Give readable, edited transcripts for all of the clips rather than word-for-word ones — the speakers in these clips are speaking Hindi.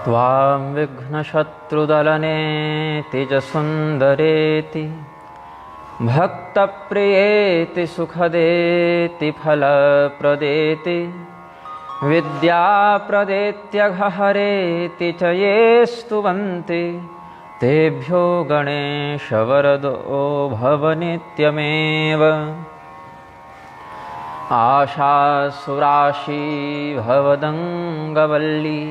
त्वां विघ्नशत्रुदलनेति च सुन्दरेति भक्तप्रियेति सुखदेति फलप्रदेति विद्याप्रदेत्यघहरेति च ये स्तुवन्ति तेभ्यो गणेशवरदो भव नित्यमेव। आशासुराशी भवदङ्गवल्ली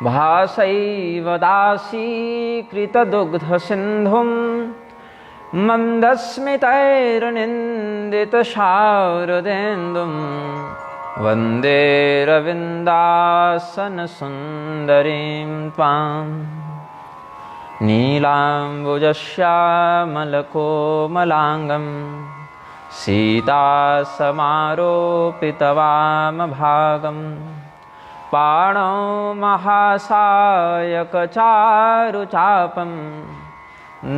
भासैव दासीकृतदुग्धसिन्धुं मन्दस्मितैर्निन्दितशारदेन्दुं वन्दे रविन्दासनसुन्दरीं त्वां। नीलाम्बुजश्यामलकोमलाङ्गं सीतासमारोपितवामभागं पाणौ महासायकचारुचापं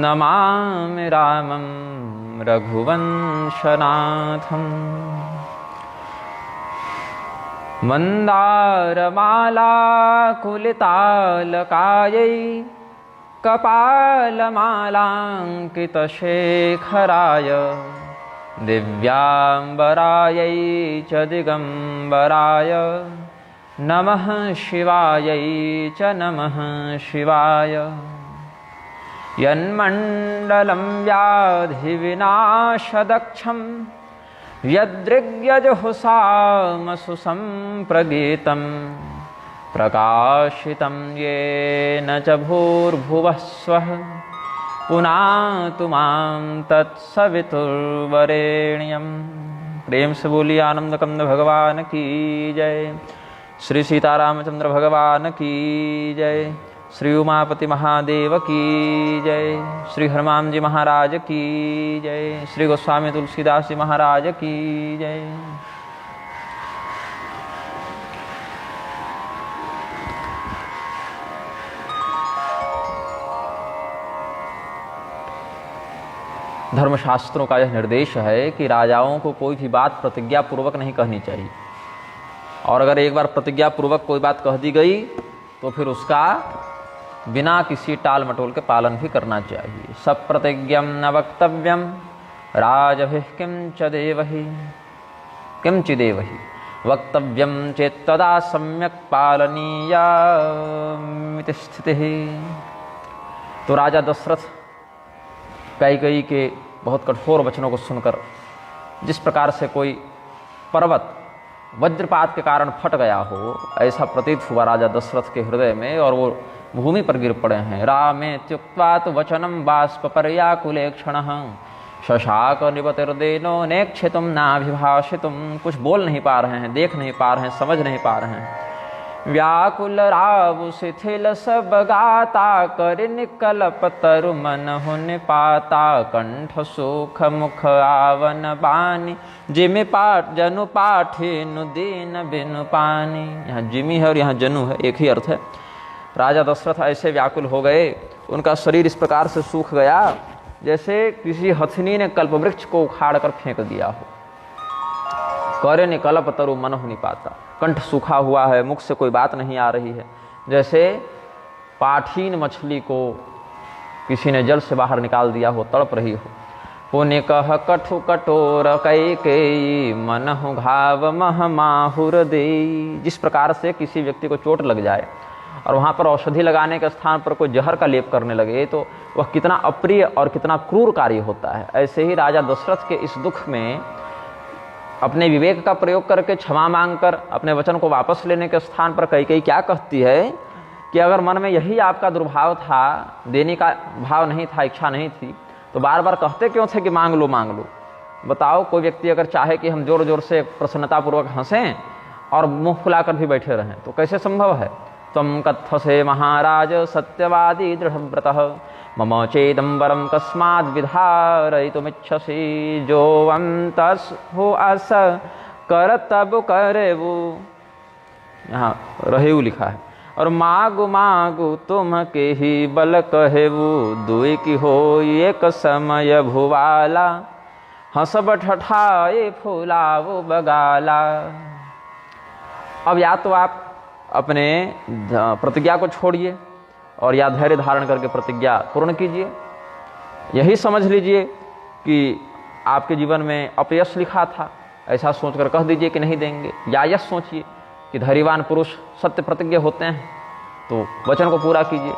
नमामि रामं रघुवंशनाथम्। मन्दारमालाकुलितालकायै कपालमालाङ्कितशेखराय दिव्याम्बरायै च दिगम्बराय नमः शिवायै च नमः शिवाय। यन्मण्डलं व्याधिविनाशदक्षं यदृग्यजुहुसामसु सम्प्रगीतं प्रकाशितं येन च भूर्भुवः स्वः पुनातु मां तत्सवितुर्वरेण्यं। प्रेम से बोलिए आनंद कंद भगवान की जय। श्री सीतारामचंद्र भगवान की जय। श्री उमापति महादेव की जय। श्री हनुमान जी महाराज की जय। श्री गोस्वामी तुलसीदास जी महाराज की जय। धर्मशास्त्रों का यह निर्देश है कि राजाओं को कोई भी बात प्रतिज्ञा पूर्वक नहीं कहनी चाहिए, और अगर एक बार प्रतिज्ञा पूर्वक कोई बात कह दी गई तो फिर उसका बिना किसी टाल मटोल के पालन भी करना चाहिए। सप्रतिज्ञं न वक्तव्यं राजभिः किंचिदेवहि वक्तव्यं चेत्तदा सम्यक् पालनीयामिति स्थितिः। तो राजा दशरथ कैकेयी के बहुत कठोर वचनों को सुनकर जिस प्रकार से कोई पर्वत वज्रपात के कारण फट गया हो, ऐसा प्रतीत हुआ राजा दशरथ के हृदय में, और वो भूमि पर गिर पड़े हैं। रामेत्युक्त्वा तु वचनं बाष्पपर्याकुले क्षणः शशाक निपतिर्देनो नेक्षितुं नाभिभाषितुं। कुछ बोल नहीं पा रहे हैं, देख नहीं पा रहे हैं, समझ नहीं पा रहे हैं। व्याकुल रावु शिथिल सब गाता कर निकलप तरु मन हुन पाता कंठ सुख मुख आवन बानी जिमि पाठ जनु पाठी नु दीन बिनु पानी। यहाँ जिमि है और यहाँ जनु है, एक ही अर्थ है। राजा दशरथ ऐसे व्याकुल हो गए, उनका शरीर इस प्रकार से सूख गया जैसे किसी हथनी ने कल्पवृक्ष को उखाड़ कर फेंक दिया हो। करे निकलप तरु मन हुन पाता, कंठ सूखा हुआ है, मुख से कोई बात नहीं आ रही है, जैसे पाठीन मछली को किसी ने जल से बाहर निकाल दिया हो, तड़प रही हो। पुण्य कह कठु कठोर कैकेयी मनहु घाव मह माहुर देई। जिस प्रकार से किसी व्यक्ति को चोट लग जाए और वहाँ पर औषधि लगाने के स्थान पर कोई जहर का लेप करने लगे तो वह कितना अप्रिय और कितना क्रूर कार्य होता है। ऐसे ही राजा दशरथ के इस दुख में अपने विवेक का प्रयोग करके क्षमा मांगकर अपने वचन को वापस लेने के स्थान पर कैकेयी क्या कहती है कि अगर मन में यही आपका दुर्भाव था, देने का भाव नहीं था, इच्छा नहीं थी, तो बार बार कहते क्यों थे कि मांग लो मांग लो। बताओ, कोई व्यक्ति अगर चाहे कि हम जोर जोर से प्रसन्नतापूर्वक हंसें और मुंह फुलाकर भी बैठे रहें तो कैसे संभव है। त्वं कथसे महाराज सत्यवादी दृढ़व्रतः मम चेदम्बरं कस्माद् विधारयितुमिच्छसि। जो अंतस हो अस कर तब करेवु, यहाँ रहेवु लिखा है, और मागु मागु तुम के ही बल कहेवु। दुई की हो एक समय भुवाला हंसब ठठाए फूलावु बगाला। अब या तो आप अपने प्रतिज्ञा को छोड़िए और या धैर्य धारण करके प्रतिज्ञा पूर्ण कीजिए। यही समझ लीजिए कि आपके जीवन में अपयश लिखा था, ऐसा सोचकर कह दीजिए कि नहीं देंगे, या यह सोचिए कि धैर्यवान पुरुष सत्य प्रतिज्ञ होते हैं, तो वचन को पूरा कीजिए।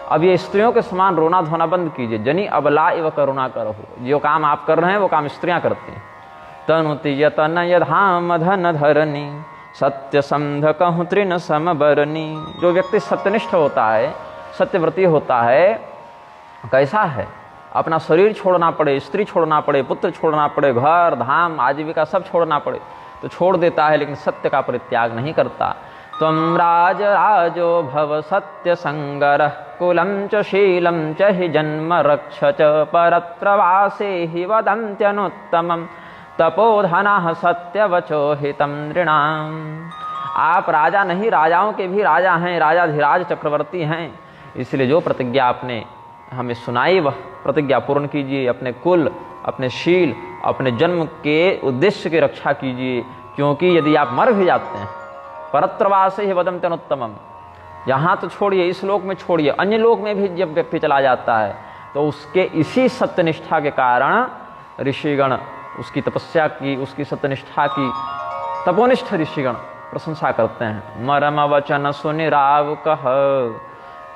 अब ये स्त्रियों के समान रोना धोना बंद कीजिए। जनी अबला इव करुणा करो, जो काम आप कर रहे हैं वो काम स्त्रियां करती हैं। तनुति यतन यधाम धन धरनी सत्य संध कहूँ तृण समबरनी। जो व्यक्ति सत्यनिष्ठ होता है, सत्यव्रती होता है, कैसा है? अपना शरीर छोड़ना पड़े, स्त्री छोड़ना पड़े, पुत्र छोड़ना पड़े, घर धाम आजीविका सब छोड़ना पड़े तो छोड़ देता है, लेकिन सत्य का परित्याग नहीं करता। त्वं राज राजो भव सत्य संगरः कुलं च शीलं च हि जन्म रक्ष च परत्र वासे हि वदन्त्यनुत्तमं तपोधनः सत्यवचो हितं नृणाम्। आप राजा नहीं, राजाओं के भी राजा हैं, राजाधिराज चक्रवर्ती हैं। इसलिए जो प्रतिज्ञा आपने हमें सुनाई वह प्रतिज्ञा पूर्ण कीजिए। अपने कुल, अपने शील, अपने जन्म के उद्देश्य की रक्षा कीजिए, क्योंकि यदि आप मर भी जाते हैं, परत्रवासे ही वदन्ति अनुत्तमम, यहाँ तो छोड़िए, इस लोक में छोड़िए, अन्य लोक में भी जब व्यक्ति चला जाता है तो उसके इसी सत्यनिष्ठा के कारण ऋषिगण उसकी तपस्या की, उसकी सत्यनिष्ठा की, तपोनिष्ठ ऋषिगण प्रशंसा करते हैं। मरम वचन सुनि राव कह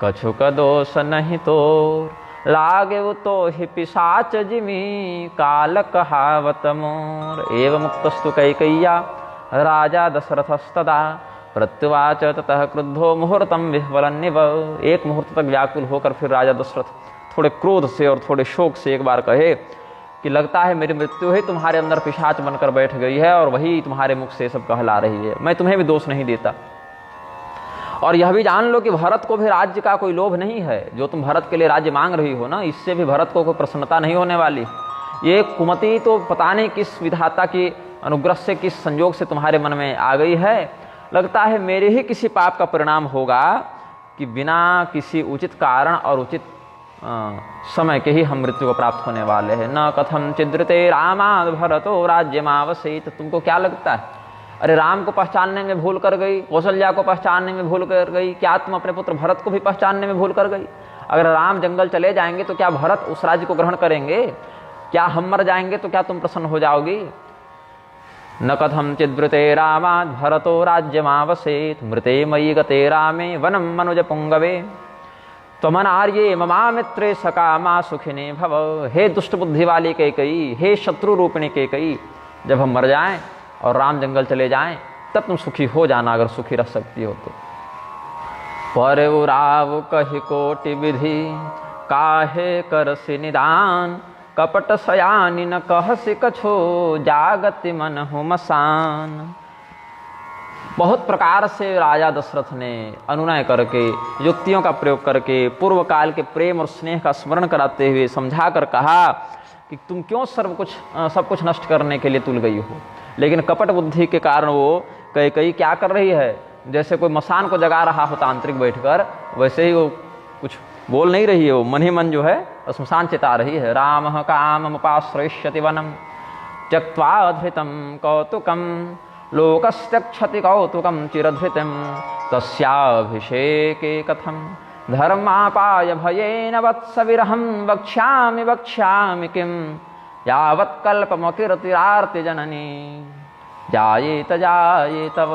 कछुक दोष नहीं तोर लागे तो ही पिशाच जिमी काल कहावत मोर। एवं मुक्तस्तु कैकय्या राजा दशरथस्तदा प्रत्युवाच ततः क्रुद्धो मुहूर्तम विह्वलन्निव। एक मुहूर्त तक व्याकुल होकर फिर राजा दशरथ थोड़े क्रोध से और थोड़े शोक से एक बार कहे कि लगता है मेरी मृत्यु ही तुम्हारे अंदर पिशाच बनकर बैठ गई है और वही तुम्हारे मुख से सब कहला रही है। मैं तुम्हें भी दोष नहीं देता, और यह भी जान लो कि भरत को भी राज्य का कोई लोभ नहीं है। जो तुम भरत के लिए राज्य मांग रही हो ना, इससे भी भरत को कोई प्रसन्नता नहीं होने वाली। ये कुमति तो पता नहीं किस विधाता की अनुग्रह से, किस संयोग से तुम्हारे मन में आ गई है। लगता है मेरे ही किसी पाप का परिणाम होगा कि बिना किसी उचित कारण और उचित समय के ही हम मृत्यु को प्राप्त होने वाले हैं। न कथम चिद्रते रामाद भरतो राज्यमावसेत। तुमको क्या लगता है, अरे राम को पहचानने में भूल कर गई, कौशल्या को पहचानने में भूल कर गई, क्या तुम अपने पुत्र भरत को भी पहचानने में भूल कर गई? अगर राम जंगल चले जाएंगे तो क्या भरत उस राज्य को ग्रहण करेंगे? क्या हम मर जाएंगे तो क्या तुम प्रसन्न हो जाओगी? न कथम चिद्वृते रामाद भरतो राज्यमावसेत मृते मयि गते रामे वनम मनुज पुंगवे त्वमनार्ये ममा मित्रे सकामा सुखिने भव। हे दुष्ट बुद्धि वाली कैकयी, हे शत्रु रूपिणी कैकयी, जब हम मर जाएं और राम जंगल चले जाएं तब तुम सुखी हो जाना, अगर सुखी रह सकती हो तो। पर उराव कहि कोटि विधि काहे करसि निदान कपट सयानी न कहसि कछो जागति मन हो मसान। बहुत प्रकार से राजा दशरथ ने अनुनय करके, युक्तियों का प्रयोग करके, पूर्व काल के प्रेम और स्नेह का स्मरण कराते हुए समझा कर कहा कि तुम क्यों सब कुछ नष्ट करने के लिए तुल गई हो। लेकिन कपट बुद्धि के कारण वो कई क्या कर रही है, जैसे कोई मसान को जगा रहा हो तांत्रिक बैठकर, वैसे ही वो कुछ बोल नहीं रही है। वो मन ही मन जो है श्मशान चिता रही है। राम कामम उपाश्रयष्यति वनम त्यक्त्वा धृतम कौतुकम लोकस्त्यक्षति कौतुकम चिरधृतम तस्याभिषेके कथम धर्मापाय भयेन वत्स विरहं वक्ष्यामि वक्ष्यामि किम यावत् कल्पमकीर्तिरार्ति जननी जायेत जायेत तव।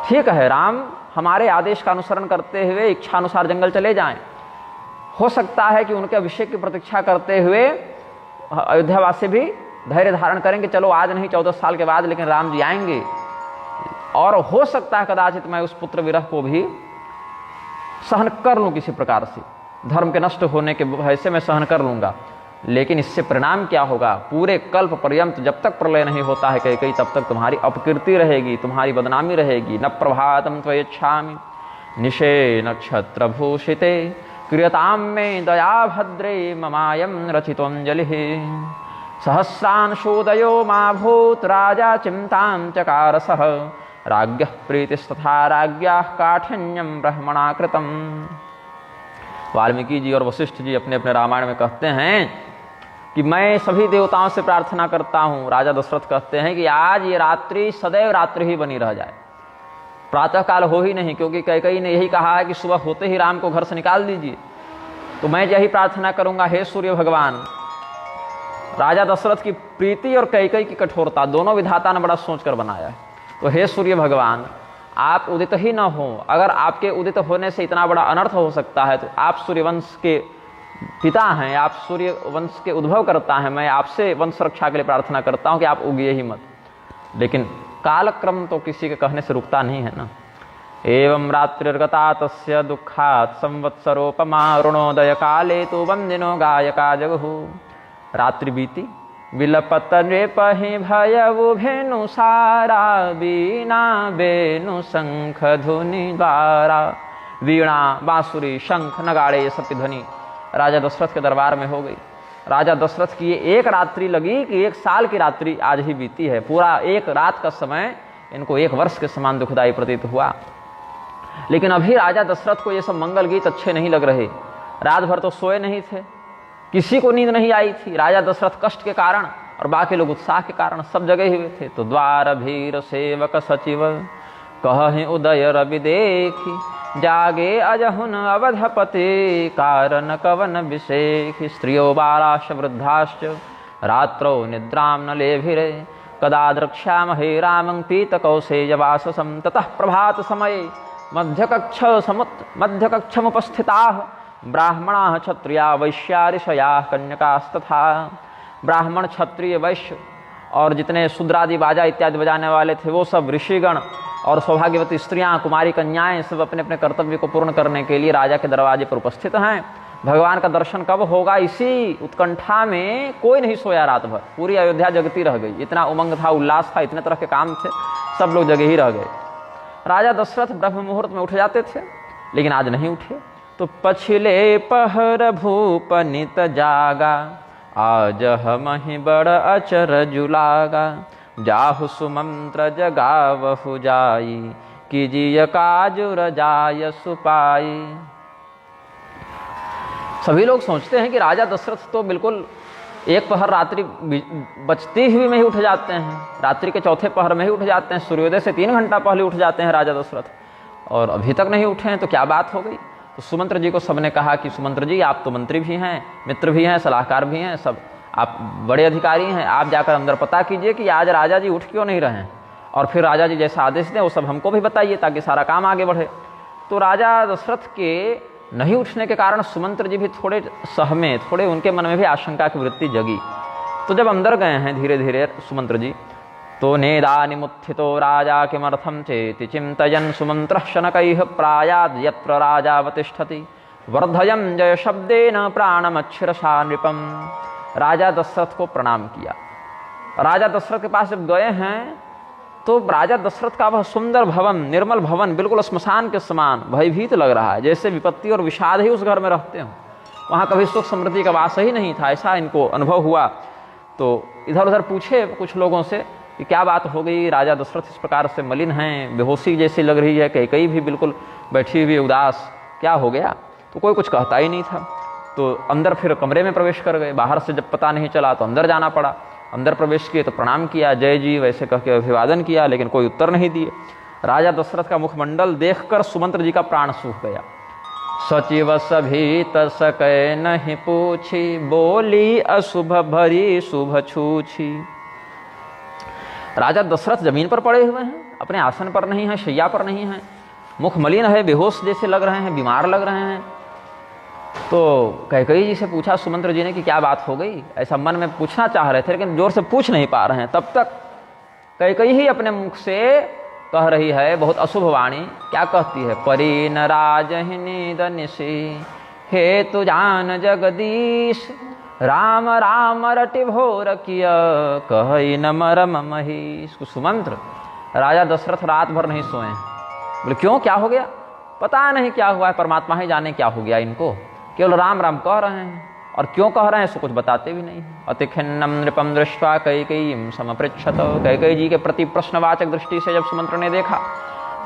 ठीक है, राम हमारे आदेश का अनुसरण करते हुए इच्छानुसार जंगल चले जाएं। हो सकता है कि उनके अभिषेक की प्रतीक्षा करते हुए अयोध्यावासी भी धैर्य धारण करेंगे, चलो आज नहीं 14 साल के बाद लेकिन राम जी आएंगे। और हो सकता है कदाचित मैं उस पुत्र विरह को भी सहन कर लूं किसी प्रकार से, धर्म के नष्ट होने के भय से मैं सहन कर लूंगा। लेकिन इससे परिणाम क्या होगा, पूरे कल्प पर्यंत जब तक प्रलय नहीं होता है कई तब तक तुम्हारी अपकीर्ति रहेगी, तुम्हारी बदनामी रहेगी। न प्रभातम त्वयच्छामि निशे नक्षत्र भूषिते क्रियताम में दया भद्रे ममायम रचितोंजलिः सहस्रांशोदयो मा भूत राजा चिंतां चकारसः राज्ञः प्रीतिस्तथा राज्ञाः काठिन्यम ब्रह्मणा कृतम्। वाल्मीकि जी और वशिष्ठ जी अपने अपने रामायण में कहते हैं कि मैं सभी देवताओं से प्रार्थना करता हूँ। राजा दशरथ कहते हैं कि आज ये रात्रि सदैव रात्रि ही बनी रह जाए, प्रातःकाल हो ही नहीं, क्योंकि कैकेयी ने यही कहा है कि सुबह होते ही राम को घर से निकाल दीजिए। तो मैं यही प्रार्थना करूंगा, हे सूर्य भगवान, राजा दशरथ की प्रीति और कैकेयी की कठोरता दोनों विधाता ने बड़ा सोचकर बनाया है। तो हे सूर्य भगवान, आप उदित ही न हो, अगर आपके उदित होने से इतना बड़ा अनर्थ हो सकता है तो आप सूर्यवंश के पिता हैं, आप सूर्य वंश के उद्भव करता है, मैं आपसे वंश रक्षा के लिए प्रार्थना करता हूं कि आप उगिए ही मत। लेकिन कालक्रम तो किसी के कहने से रुकता नहीं है ना। एवं रात्रिर्गता तस्य दुःखात् संवत्सरोपमा रुणोदय काले तो वंदिनो गायका जगहु। रात्रि बीती, विलपत नृपहि भयउ भेनु सारा, बीना बेनु शंख धुनि द्वारा। वीणा, बांसुरी, शंख, नगाड़े ये सब की ध्वनि राजा दशरथ के दरबार में हो गई। राजा दशरथ की ये एक रात्रि लगी कि 1 साल की रात्रि आज ही बीती है। पूरा एक रात का समय इनको 1 वर्ष के समान दुखदायी प्रतीत हुआ। लेकिन अभी राजा दशरथ को ये सब मंगल गीत अच्छे नहीं लग रहे। रात भर तो सोए नहीं थे, किसी को नींद नहीं आई थी। राजा दशरथ कष्ट के कारण और बाकी लोग उत्साह के कारण सब जगह हुए थे। तो द्वार भीर सेवक सचिव कहि उदय रवि देखी, जागे अजहुन अवधपते कारण कवन विशेख। स्त्रियो बालाश्च वृद्धाश्च रात्रौ निद्रां न लेभिरे, कदा द्रक्ष्यामहे रामं पीतकौसेयवाससं। ततः प्रभात समये मध्यकक्षमुपस्थिताः ब्राह्मणाः क्षत्रिया वैश्या ऋषयाः कन्यकास्तथा। ब्राह्मण, क्षत्रिय, वैश्य और जितने शूद्रादि बाजा इत्यादि बजाने वाले थे वो सब ऋषिगण और सौभाग्यवती स्त्रियां, कुमारी कन्याएं सब अपने अपने कर्तव्य को पूर्ण करने के लिए राजा के दरवाजे पर उपस्थित हैं। भगवान का दर्शन कब होगा, इसी उत्कंठा में कोई नहीं सोया रात भर। पूरी अयोध्या जगती रह गई। इतना उमंग था, उल्लास था, इतने तरह के काम थे, सब लोग जगे ही रह गए। राजा दशरथ ब्रह्म मुहूर्त में उठ जाते थे, लेकिन आज नहीं उठे। तो पछिले पहर भूप नित जागा, आज हमहि बड़ अचरजु लागा। जाहु सुमंत्र जगावहु जाई, कीजिय काजु रजाय सुपाई। सभी लोग सोचते हैं कि राजा दशरथ तो बिल्कुल 1 पहर रात्रि बचती हुई में ही उठ जाते हैं, रात्रि के 4थे पहर में ही उठ जाते हैं, सूर्योदय से 3 घंटा पहले उठ जाते हैं राजा दशरथ, और अभी तक नहीं उठे हैं। तो क्या बात हो गई। तो सुमंत्र जी को सबने कहा कि सुमंत्र जी, आप तो मंत्री भी हैं, मित्र भी हैं, सलाहकार भी हैं, सब आप बड़े अधिकारी हैं, आप जाकर अंदर पता कीजिए कि आज राजा जी उठ क्यों नहीं रहे हैं, और फिर राजा जी जैसा आदेश दें वो सब हमको भी बताइए ताकि सारा काम आगे बढ़े। तो राजा दशरथ के नहीं उठने के कारण सुमंत्र जी भी थोड़े सहमे, थोड़े उनके मन में भी आशंका की वृत्ति जगी। तो जब अंदर गए हैं धीरे धीरे सुमंत्र जी, तो नेदानिमुत्थितो राजा किमर्थं चेति चिंतयन् सुमंत्रः शनकैः प्रायाद् यत्र राजावतिष्ठति, वर्धयं जय शब्देन प्राणमच्छिरसा नृपम्। राजा दशरथ को प्रणाम किया। राजा दशरथ के पास जब गए हैं तो राजा दशरथ का वह सुंदर भवन, निर्मल भवन, बिल्कुल श्मशान के समान भयभीत लग रहा है, जैसे विपत्ति और विषाद ही उस घर में रहते हो। वहाँ कभी सुख समृद्धि का वास ही नहीं था, ऐसा इनको अनुभव हुआ। तो इधर उधर पूछे कुछ लोगों से कि क्या बात हो गई, राजा दशरथ इस प्रकार से मलिन हैं, बेहोशी जैसी लग रही है, कैकेयी भी बिल्कुल बैठी हुई उदास, क्या हो गया। तो कोई कुछ कहता ही नहीं था। तो अंदर फिर कमरे में प्रवेश कर गए। बाहर से जब पता नहीं चला तो अंदर जाना पड़ा। अंदर प्रवेश किए तो प्रणाम किया, जय जी वैसे कह के अभिवादन किया, लेकिन कोई उत्तर नहीं दिए। राजा दशरथ का मुखमंडल देखकर सुमंत्र जी का प्राण सूख गया। सचिव सभी तसकै नहीं पूछी, बोली अशुभ भरी शुभ छूछी। राजा दशरथ जमीन पर पड़े हुए हैं, अपने आसन पर नहीं हैं, शैया पर नहीं हैं, मुख मलिन है, बेहोश जैसे लग रहे हैं, बीमार लग रहे हैं। तो कैकेयी जी से पूछा सुमंत्र जी ने कि क्या बात हो गई। ऐसा मन में पूछना चाह रहे थे लेकिन जोर से पूछ नहीं पा रहे हैं। तब तक कैकेयी ही अपने मुख से कह रही है बहुत अशुभ वाणी। क्या कहती है, परीन राजहिनी दनिशी, हे तु जान जगदीश, राम राम रटि भोर किया, कहि न मरम महीश। सुमंत्र, राजा दशरथ रात भर नहीं सोए। बोले क्यों, क्या हो गया। पता नहीं क्या हुआ है, परमात्मा ही जाने क्या हो गया इनको, केवल राम राम कह रहे हैं, और क्यों कह रहे हैं सो कुछ बताते भी नहीं। अति खिन्नम नृपम दृष्ट्वा कैकेयीं समपृच्छत। कैकेयी जी के प्रति प्रश्नवाचक दृष्टि से जब सुमंत्र ने देखा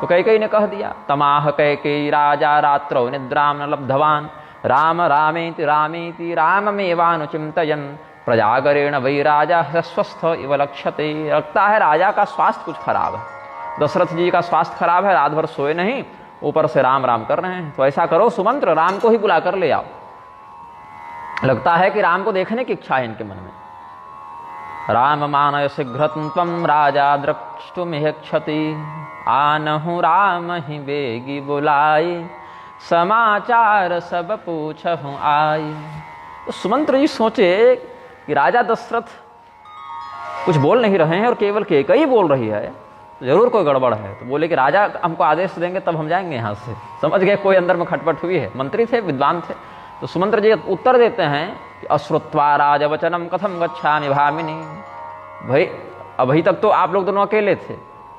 तो कैकेयी ने कह दिया, तमाह कैकेयी राजा रात्रौ निद्रां न लब्धवान्, राम रामेति रामेति राममेवानुचिन्तयन्, प्रजागरेण वै राजा स्वस्थ इव लक्ष्यते। लगता है राजा का स्वास्थ्य कुछ खराब है। दशरथ जी का स्वास्थ्य खराब है, रात भर सोए नहीं, ऊपर से राम राम कर रहे हैं। तो ऐसा करो सुमंत्र, राम को ही बुला कर ले आओ। लगता है कि राम को देखने की इच्छा है इनके मन में। राम मानय शीघ्रं त्वं राजा द्रष्टुमिच्छति, आनहु राम ही बेगी बुलाई, समाचार सब पूछहु आई। तो सुमंत्र जी सोचे कि राजा दशरथ कुछ बोल नहीं रहे हैं और केवल कैकई बोल रही है, तो जरूर कोई गड़बड़ है। तो बोले कि राजा हमको आदेश देंगे तब हम जाएंगे यहाँ से। समझ गए कोई अंदर में खटपट हुई है, मंत्री थे, विद्वान थे। तो सुमंत्र जी उत्तर देते हैं कि अश्रुत्वा राजवचनम कथम गच्छामि भामिनी। भाई अभी तक तो आप लोग दोनों अकेले थे,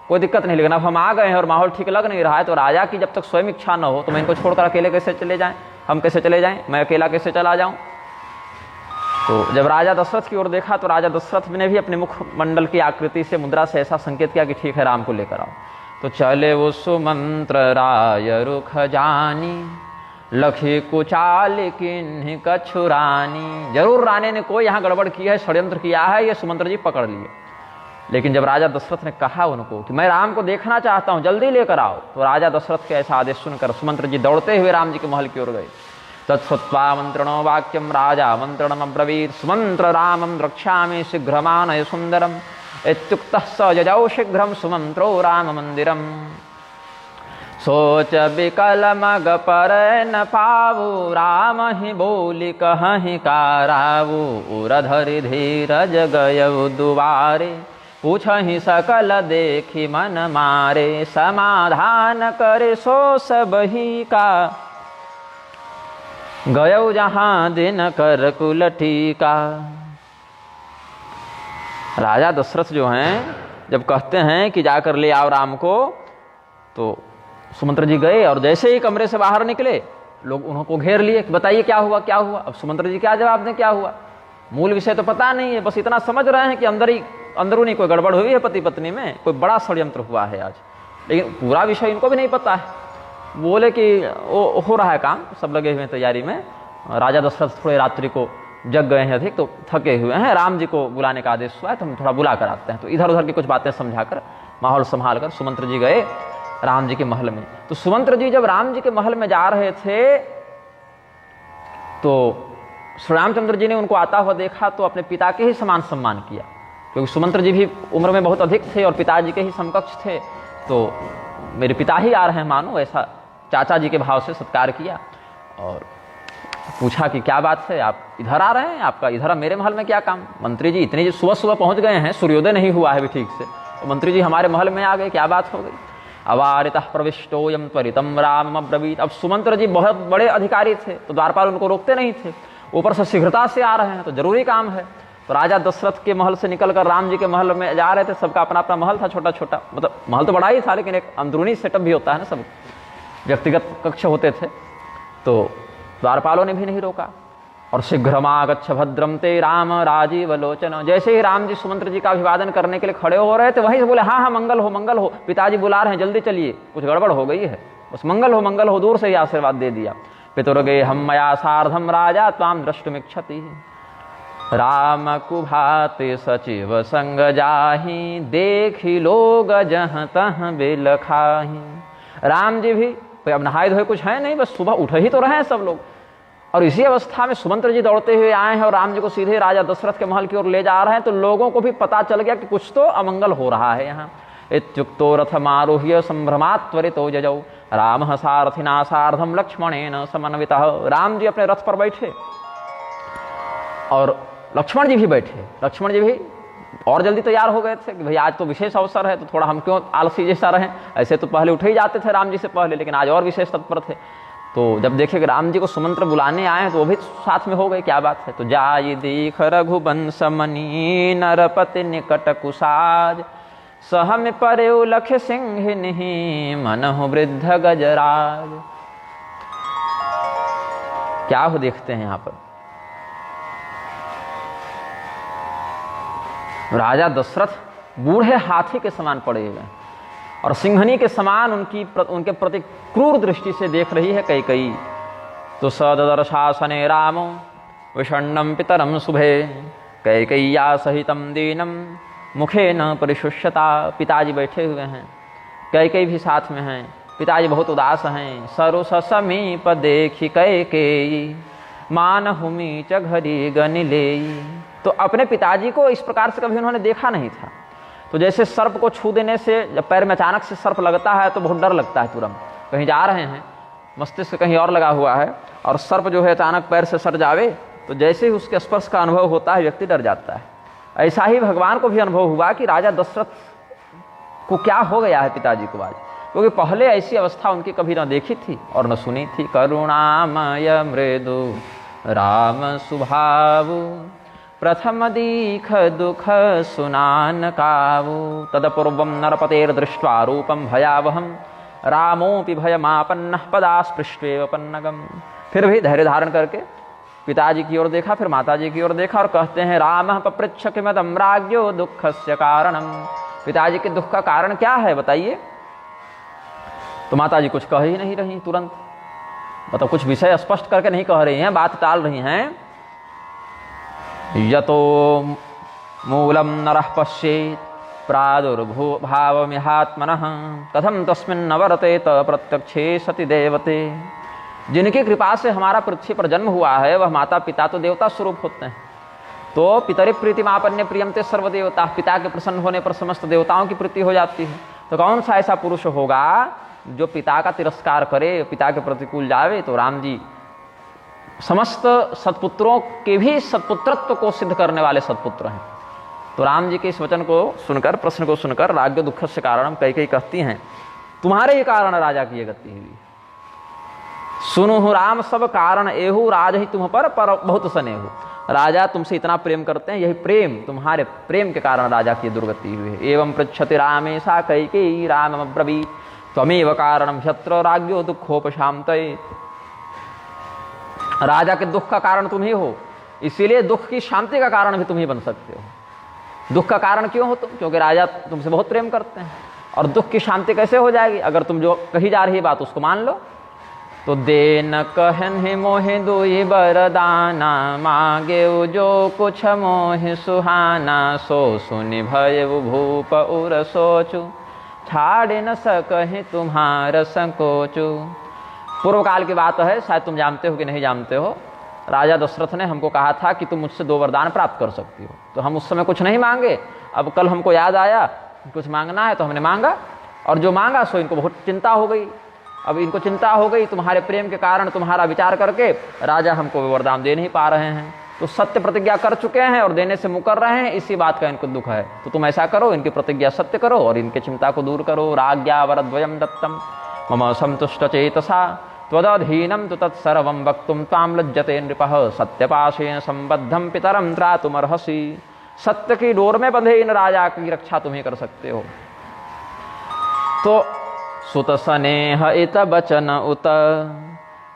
कोई दिक्कत नहीं, लेकिन अब हम आ गए हैं और माहौल ठीक लग नहीं रहा है, तो राजा की जब तक स्वयं इच्छा न हो तो मैं इनको छोड़कर अकेले कैसे चले जाएं, हम कैसे चले जाएं, मैं अकेला कैसे चला जाऊं। तो जब राजा दशरथ की ओर देखा तो राजा दशरथ ने भी अपने मुख मंडल की आकृति से, मुद्रा से ऐसा संकेत किया कि ठीक है, राम को लेकर आओ। तो चले वो सुमंत्र राय रुख जानी, लखी कुचाल किन्हीं कछुरानी। जरूर रानी ने कोई यहाँ गड़बड़ की है, षड्यंत्र किया है, ये सुमंत्र जी पकड़ लिए। लेकिन जब राजा दशरथ ने कहा उनको कि मैं राम को देखना चाहता हूँ, जल्दी लेकर आओ, तो राजा दशरथ के ऐसा आदेश सुनकर सुमंत्र जी दौड़ते हुए राम जी के महल की ओर गए। तत्सत्वा मंत्रणो वाक्यम राजा मंत्रणम अब्रवीत्, सुमंत्र रामम द्रक्ष्यामि शीघ्रमानय सुंदरम, इत्युक्तः स जजौ शीघ्रम सुमंत्रो राम मंदिरम। सोच विकल मग पर न पावु, राम ही बोली कहीं कारावु, उरधरि धीरज गयउ दुआरे, पूछहि सकल देखी मन मारे, समाधान करे सो सबही का, गयौ जहां दिन कर कुल टीका। राजा दशरथ जो हैं जब कहते हैं कि जाकर ले आओ राम को, तो सुमंत्र जी गए और जैसे ही कमरे से बाहर निकले लोग उनको घेर लिए कि बताइए क्या हुआ क्या हुआ। अब सुमंत्र जी क्या जवाब दें, क्या हुआ, मूल विषय तो पता नहीं है, बस इतना समझ रहे हैं कि अंदरूनी कोई गड़बड़ हुई है पति पत्नी में, कोई बड़ा षड्यंत्र हुआ है आज, लेकिन पूरा विषय इनको भी नहीं पता है। बोले कि वो हो रहा है काम, सब लगे हुए हैं तैयारी में। राजा दशरथ थोड़े रात्रि को जग गए हैं अधिक, तो थके हुए हैं, राम जी को बुलाने का आदेश हुआ है, तो हम थोड़ा बुला कर आते हैं। तो इधर उधर की कुछ बातें समझाकर, माहौल संभाल कर सुमंत्र जी गए राम जी के महल में। तो सुमंत्र जी जब राम जी के महल में जा रहे थे तो श्री रामचंद्र जी ने उनको आता हुआ देखा तो अपने पिता के ही समान सम्मान किया, क्योंकि सुमंत्र जी भी उम्र में बहुत अधिक थे और पिताजी के ही समकक्ष थे। तो मेरे पिता ही आ रहे हैं मानो, ऐसा चाचा जी के भाव से सत्कार किया और पूछा कि क्या बात है, आप इधर आ रहे हैं, आपका इधर मेरे महल में क्या काम। मंत्री जी इतनी सुबह सुबह पहुंच गए हैं, सूर्योदय नहीं हुआ है अभी ठीक से, तो मंत्री जी हमारे महल में आ गए, क्या बात हो गई। अवारितः प्रविष्टोयम त्वरितम रामम अब्रवीत्। अब सुमंत्र जी बहुत बड़े अधिकारी थे, तो द्वारपाल उनको रोकते नहीं थे, ऊपर से शीघ्रता से आ रहे हैं, तो जरूरी काम है। तो राजा दशरथ के महल से निकलकर राम जी के महल में जा रहे थे। सबका अपना अपना महल था, छोटा छोटा, मतलब महल तो बड़ा ही था, लेकिन एक अंदरूनी सेटअप भी होता है ना, सब व्यक्तिगत कक्ष होते थे। तो द्वारपालों ने भी नहीं रोका। और शीघ्रमागच्छ भद्रम ते राम राजीव लोचन। जैसे ही राम जी सुमंत्र जी का अभिवादन करने के लिए खड़े हो रहे थे, वहीं से बोले हाँ हाँ मंगल हो, पिताजी बुला रहे हैं, जल्दी चलिए, कुछ गड़बड़ हो गई है, बस मंगल हो, दूर से ही आशीर्वाद दे दिया। पितुर्गे हम मया सार्धम राजा त्वाम द्रष्टुमिच्छति, राम कुभाते सचिव संग जाहि, देखी लोग जहाँ तहाँ बेलखाही। राम जी भी अब नहाए धोए कुछ है नहीं, बस सुबह उठ ही तो रहे हैं सब लोग, और इसी अवस्था में सुमंत्र जी दौड़ते हुए आए हैं और राम जी को सीधे राजा दशरथ के महल की ओर ले जा रहे हैं। तो लोगों को भी पता चल गया कि कुछ तो अमंगल हो रहा है यहाँ। इत्युक्तो रथमारोह्य संभ्रमात् त्वरितो जजौ, रामः सारथिना सार्धम लक्ष्मणेन समन्वितः। राम जी अपने रथ पर बैठे और लक्ष्मण जी भी बैठे। लक्ष्मण जी भी और जल्दी तैयार हो गए थे कि भाई आज तो विशेष अवसर है, तो थोड़ा हम क्यों आलसी जैसा रहें। ऐसे तो पहले उठे ही जाते थे राम जी से पहले, लेकिन आज और विशेष तत्पर थे। तो जब देखे कि राम जी को सुमंत्र बुलाने आए हैं तो वो भी साथ में हो गए, क्या बात है। तो जाई दीख रघुवंश मणि, नरपति निकट कुसाज, सहम परेउ लख सिंह मनहु वृद्ध गजराज। क्या हो देखते हैं यहाँ पर, राजा दशरथ बूढ़े हाथी के समान पड़े हुए हैं और सिंहनी के समान उनके प्रति क्रूर दृष्टि से देख रही है कैकेयी। तो सदर्शासने रामो विषण्णम पितरम शुभे, कैकेय्या सहितम दीनम मुखे न परिशुष्यता। पिताजी बैठे हुए हैं कैकेयी भी साथ में हैं। पिताजी बहुत उदास हैं। सरुस समीप देखी कैकेयी मानहुमी च घरी गनिलेई। तो अपने पिताजी को इस प्रकार से कभी उन्होंने देखा नहीं था। तो जैसे सर्प को छू देने से जब पैर में अचानक से सर्प लगता है तो बहुत डर लगता है। तुरंत कहीं जा रहे हैं, मस्तिष्क कहीं और लगा हुआ है और सर्प जो है अचानक पैर से सट जावे तो जैसे ही उसके स्पर्श का अनुभव होता है व्यक्ति डर जाता है। ऐसा ही भगवान को भी अनुभव हुआ कि राजा दशरथ को क्या हो गया है पिताजी को आज, क्योंकि पहले ऐसी अवस्था उनकी कभी न देखी थी और न सुनी थी। करुणामय मृदु राम सुभावु प्रथम दीख दुख सुनान कावु। तदपूर्वं नरपतेर दृष्ट्वा रूपम भयावहम रामोपि भयमापन्नः पदास्पृष्ट्वेव पन्नगम। फिर भी धैर्य धारण करके पिताजी की ओर देखा, फिर माताजी की ओर देखा और कहते हैं रामः पपृच्छ किमदं राज्ञो दुःखस्य कारणम। पिताजी के दुख का कारण क्या है बताइए। तो माताजी कुछ कह ही नहीं रही तुरंत, मतलब कुछ विषय स्पष्ट करके नहीं कह रही हैं, बात टाल रही हैं। यतो मूलम नरः पश्येत् प्रादुर्भावमिहात्मनः कथम तस्मिन् वर्तेत प्रत्यक्षे सति देवते। जिनकी कृपा से हमारा पृथ्वी पर जन्म हुआ है वह माता पिता तो देवता स्वरूप होते हैं। तो पितरि प्रीतिमापन्य प्रियमते सर्वदेवता, पिता के प्रसन्न होने पर समस्त देवताओं की प्रीति हो जाती है। तो कौन सा ऐसा पुरुष होगा जो पिता का तिरस्कार करे, पिता के प्रतिकूल जावे। तो राम जी समस्त सत्पुत्रों के भी सत्पुत्रत्व को सिद्ध करने वाले सत्पुत्र हैं। तो राम जी के इस वचन को सुनकर, प्रश्न को सुनकर राज्ञ दुख से कारणम कैकेयी कहती हैं तुम्हारे ही कारण राजा की ये गति हुई। सुनु राम सब कारण एहु राज ही तुम पर बहुत स्नेहु। राजा तुमसे इतना प्रेम करते हैं, यही प्रेम, तुम्हारे प्रेम के कारण राजा की दुर्गति हुई है। एवं पृच्छति रामेशा कैकेयी रामम ब्रवीत् त्वमेव कारणम ह्यत्र राज्ञो दुःखोपशान्तये। राजा के दुख का कारण तुम ही हो, इसीलिए दुख की शांति का कारण भी तुम ही बन सकते हो। दुख का कारण क्यों हो तुम? क्योंकि राजा तुमसे बहुत प्रेम करते हैं। और दुख की शांति कैसे हो जाएगी? अगर तुम जो कही जा रही बात उसको मान लो। तो देन कहन ही मोहि दुई बरदाना मांगे जो कुछ मोहि सुहाना सो सुनि भय भूप उर सोचु छाड़ न सकहि तुम्हार संकोचु। पूर्व काल की बात है, शायद तुम जानते हो कि नहीं जानते हो। राजा दशरथ ने हमको कहा था कि तुम मुझसे 2 वरदान प्राप्त कर सकती हो। तो हम उस समय कुछ नहीं मांगे। अब कल हमको याद आया कुछ मांगना है तो हमने मांगा, और जो मांगा सो इनको बहुत चिंता हो गई। अब इनको चिंता हो गई तुम्हारे प्रेम के कारण, तुम्हारा विचार करके राजा हमको वरदान दे नहीं पा रहे हैं। तो सत्य प्रतिज्ञा कर चुके हैं और देने से मुकर रहे हैं, इसी बात का इनको दुख है। तो तुम ऐसा करो, इनकी प्रतिज्ञा सत्य करो और इनकी चिंता को दूर करो। राज्ञा वरद्वयं दत्तम मम संतुष्ट चेतसा त्वदधीनं तु तत्सर्वं वक्तुं त्वां लज्जते नृपः सत्यपाशेन संबद्धं पितरं त्रातुमर्हसि। सत्य की डोर में बंधे इन राजा की रक्षा तुम ही कर सकते हो। तो सुत स्नेह इत बचन उत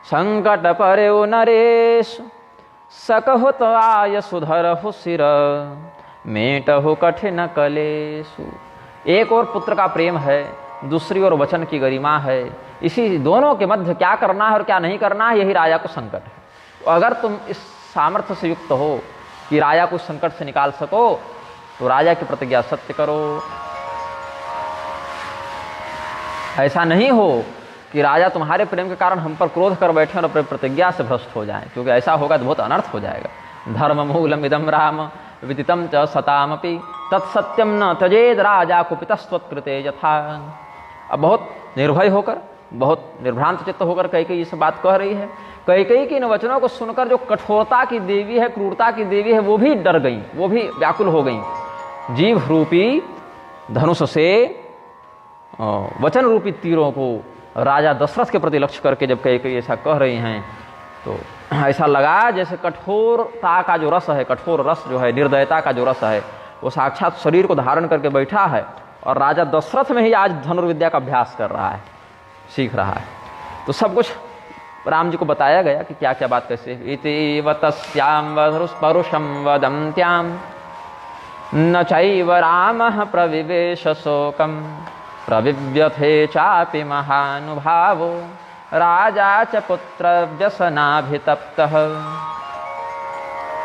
संकट पर्यो नरेश सकहुत आय सुधरहु सिर मेटहु कठिन कलेसु। एक और पुत्र का प्रेम है, दूसरी ओर वचन की गरिमा है। इसी दोनों के मध्य क्या करना है और क्या नहीं करना है, यही राजा को संकट है। तो अगर तुम इस सामर्थ्य से युक्त हो कि राजा को संकट से निकाल सको तो राजा की प्रतिज्ञा सत्य करो। ऐसा नहीं हो कि राजा तुम्हारे प्रेम के कारण हम पर क्रोध कर बैठे और अपनी प्रतिज्ञा से भ्रष्ट हो जाएं, क्योंकि ऐसा होगा तो बहुत अनर्थ हो जाएगा। धर्म मूलम इदम राम विदितम च सतामपि तत्सत्यम न त्यजेद राजा कुपितस्त्वत्कृते यथा। अब बहुत निर्भय होकर, बहुत निर्भ्रांत चित्त होकर कैकेयी ये बात कह रही है। कैकेयी की इन वचनों को सुनकर जो कठोरता की देवी है, क्रूरता की देवी है, वो भी डर गई, वो भी व्याकुल हो गई। जीव रूपी धनुष से वचन रूपी तीरों को राजा दशरथ के प्रति लक्ष्य करके जब कैकेयी ऐसा कह रही हैं तो ऐसा लगा जैसे कठोरता का जो रस है, कठोर रस जो है, निर्दयता का जो रस है, वो साक्षात शरीर को धारण करके बैठा है और राजा दशरथ में ही आज धनुर्विद्या का अभ्यास कर रहा है, सीख रहा है। तो सब कुछ राम जी को बताया गया कि क्या क्या बात कैसे। इति वतस्याम परुषम वदन्त्याम न चैव रामः प्रविवेश शोकम प्रविव्यथे चापि महानुभावो राजा च पुत्र व्यसनाभितप्तः।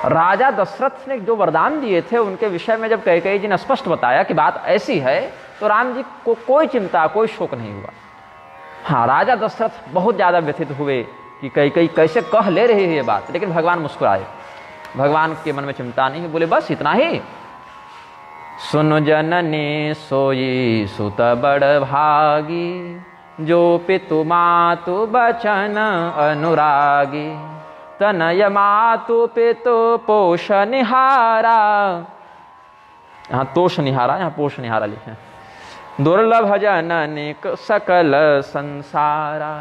राजा दशरथ ने जो वरदान दिए थे उनके विषय में जब कैकेयी जी ने स्पष्ट बताया कि बात ऐसी है तो राम जी को कोई चिंता, कोई शोक नहीं हुआ। हाँ, राजा दशरथ बहुत ज़्यादा व्यथित हुए कि कई कैसे कह ले रही है ये बात, लेकिन भगवान मुस्कुराए। भगवान के मन में चिंता नहीं, बोले बस इतना ही। सुन जननी सोई सुत बड़ भागी, जो पितु मातु बचन अनुरागी, तनय मातु पितु पोष निहारा। यहाँ तोष निहारा, यहाँ पोष निहारा लिखे। दुर्लभ जननी सकल संसारा,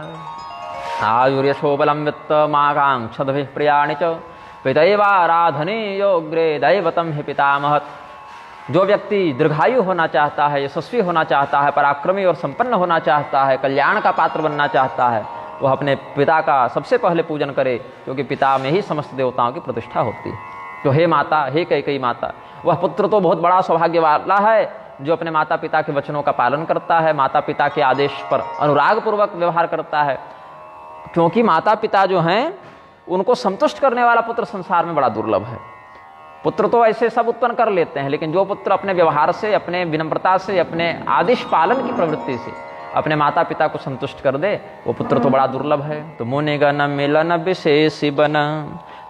आयुर्यशोबलम वित्त माकांक्षद्भिः प्रियाणि च, पितैवाराधने योग्रे दैवतम हि पितामहत्। जो व्यक्ति दीर्घायु होना चाहता है, यशस्वी होना चाहता है, पराक्रमी और संपन्न होना चाहता है, कल्याण का पात्र बनना चाहता है, वह अपने पिता का सबसे पहले पूजन करे, क्योंकि पिता में ही समस्त देवताओं की प्रतिष्ठा होती है। तो हे माता, हे कैकेयी माता, वह पुत्र तो बहुत बड़ा सौभाग्य वाला है जो अपने माता पिता के वचनों का पालन करता है, माता पिता के आदेश पर अनुराग पूर्वक व्यवहार करता है। क्योंकि माता पिता जो हैं उनको संतुष्ट करने वाला पुत्र संसार में बड़ा दुर्लभ है। पुत्र तो ऐसे सब उत्पन्न कर लेते हैं, लेकिन जो पुत्र अपने व्यवहार से, अपने विनम्रता से, अपने आदेश पालन की प्रवृत्ति से अपने माता पिता को संतुष्ट कर दे, वो पुत्र तो बड़ा दुर्लभ है। तो मुनिगण मिलन विशेष बन,